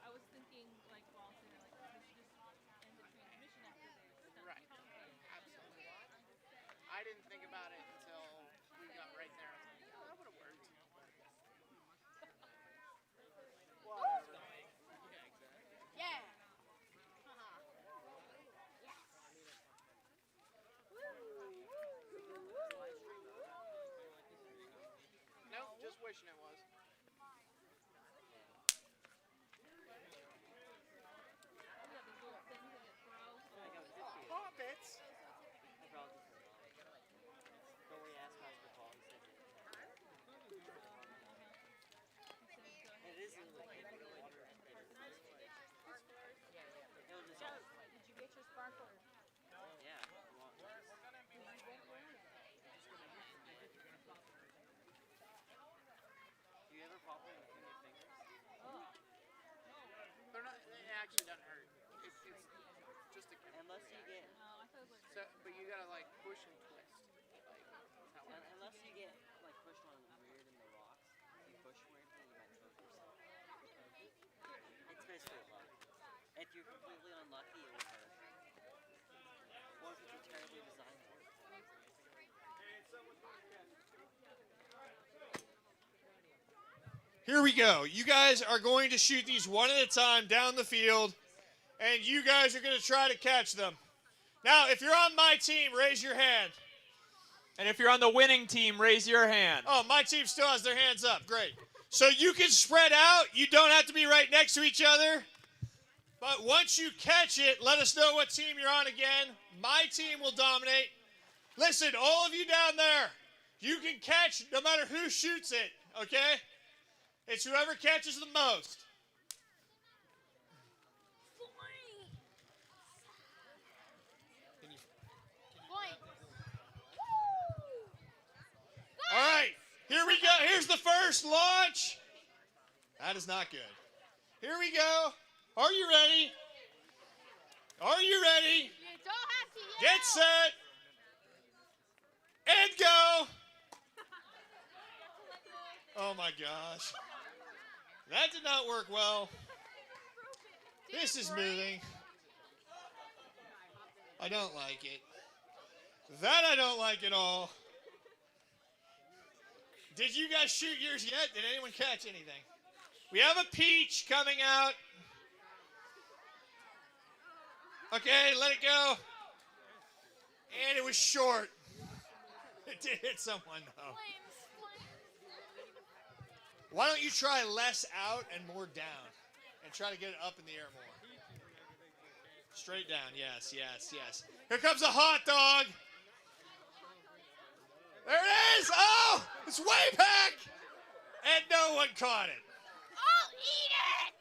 I was thinking, like, while sitting there, like, we should just end the transmission after they're done Right. talking. Absolutely. I didn't think about it until we got right there. I was like, yeah, that would have worked. Yeah. Nope, just wishing it was. Pop it. Did you get your sparkler? They're not. It actually doesn't hurt. It's just a chemical. Unless you get, So, but you gotta like push and twist. Like, that's how it works. unless you get like pushed on weird in the rocks, if you push weirdly, you might choke yourself. It's basically luck. If you're completely unlucky, it will hurt. Or if it's a terribly designed one. Here we go. You guys are going to shoot these one at a time down the field, and you guys are going to try to catch them. Now, if you're on my team, raise your hand. And if you're on the winning team, raise your hand. Oh, my team still has their hands up. Great. So you can spread out. You don't have to be right next to each other. But once you catch it, let us know what team you're on again. My team will dominate. Listen, all of you down there, you can catch no matter who shoots it, okay? It's whoever catches the most. All right, here we go. Here's the first launch. That is not good. Here we go. Are you ready? Are you ready? You don't have to yell. Get set. And go. Oh my gosh. That did not work well. This is moving. I don't like it. That I don't like at all. Did you guys shoot yours yet? Did anyone catch anything? We have a peach coming out. Okay, let it go. And it was short. It did hit someone, though. Why don't you try less out and more down? And try to get it up in the air more. Straight down, yes, yes, yes. Here comes a hot dog. There it is! Oh! It's way back! And no one caught it. I'll eat it.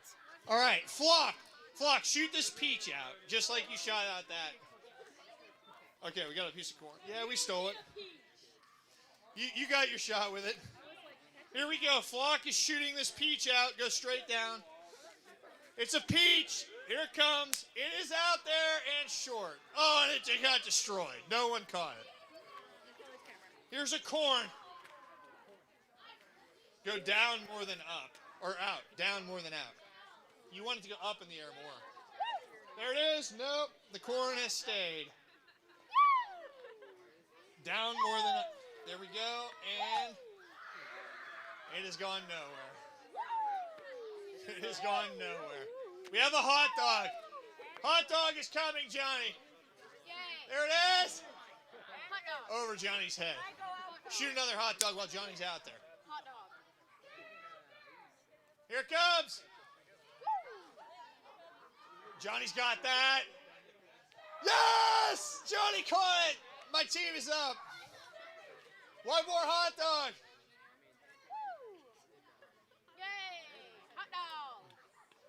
All right, Flock, shoot this peach out, just like you shot out that. Okay, we got a piece of corn. Yeah, we stole it. You got your shot with it. Here we go. Flock is shooting this peach out. Go straight down. It's a peach. Here it comes. It is out there and short. Oh, and it got destroyed. No one caught it. Here's a corn. Go down more than up. Or out. Down more than out. You want it to go up in the air more. There it is. Nope. The corn has stayed. Down more than... There we go. And it has gone nowhere. It has gone nowhere. We have a hot dog. Hot dog is coming, Johnny. There it is. Over Johnny's head. Shoot another hot dog while Johnny's out there. Here it comes. Johnny's got that. Yes! Johnny caught it. My team is up. One more hot dog.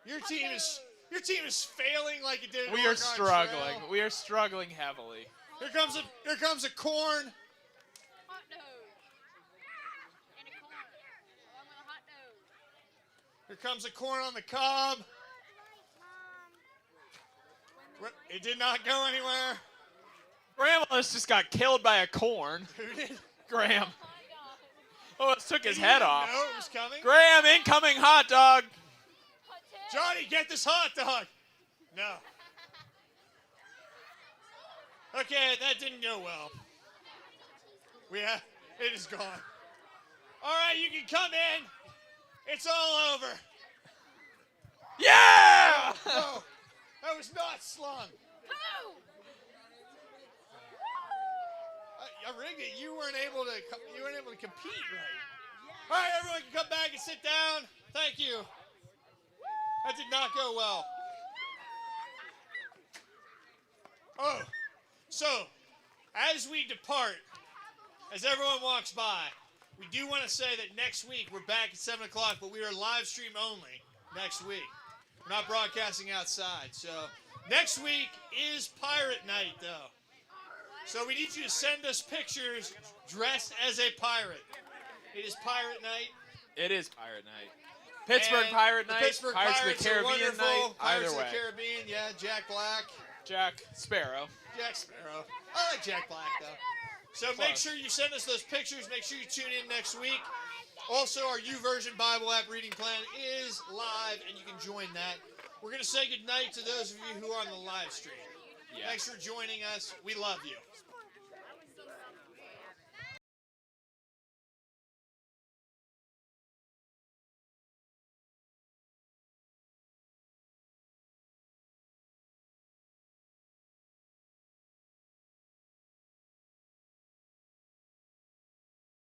Your team is failing like it did. We are struggling. We are struggling heavily. Here comes a corn. Hot dog. And a corn. Along with a hot dog. Here comes a corn on the cob. It did not go anywhere. Graham almost just got killed by a corn. Who did? Graham. Almost took his head off. No, it was coming. Graham, incoming hot dog. Johnny, get this hot dog. No. Okay, that didn't go well. It is gone. All right, you can come in. It's all over. Yeah! No, that was not slung. I rigged it. You weren't able to compete right. All right, everyone can come back and sit down. Thank you. That did not go well. Oh, so as we depart, as everyone walks by, we do want to say that next week we're back at 7 o'clock, but we are live stream only next week. We're not broadcasting outside. So next week is Pirate Night, though. So we need you to send us pictures dressed as a pirate. It is Pirate Night. It is Pirate Night. Pittsburgh And Pirate the Night. Pittsburgh Pirates of Pirates the are Caribbean wonderful. Night. Pirates Either way. of the Caribbean, yeah. Jack Black. Jack Sparrow. Jack Sparrow. I like Jack Black, though. So make sure you send us those pictures. Make sure you tune in next week. Also, our YouVersion Bible app reading plan is live, and you can join that. We're going to say goodnight to those of you who are on the live stream. Yeah. Thanks for joining us. We love you.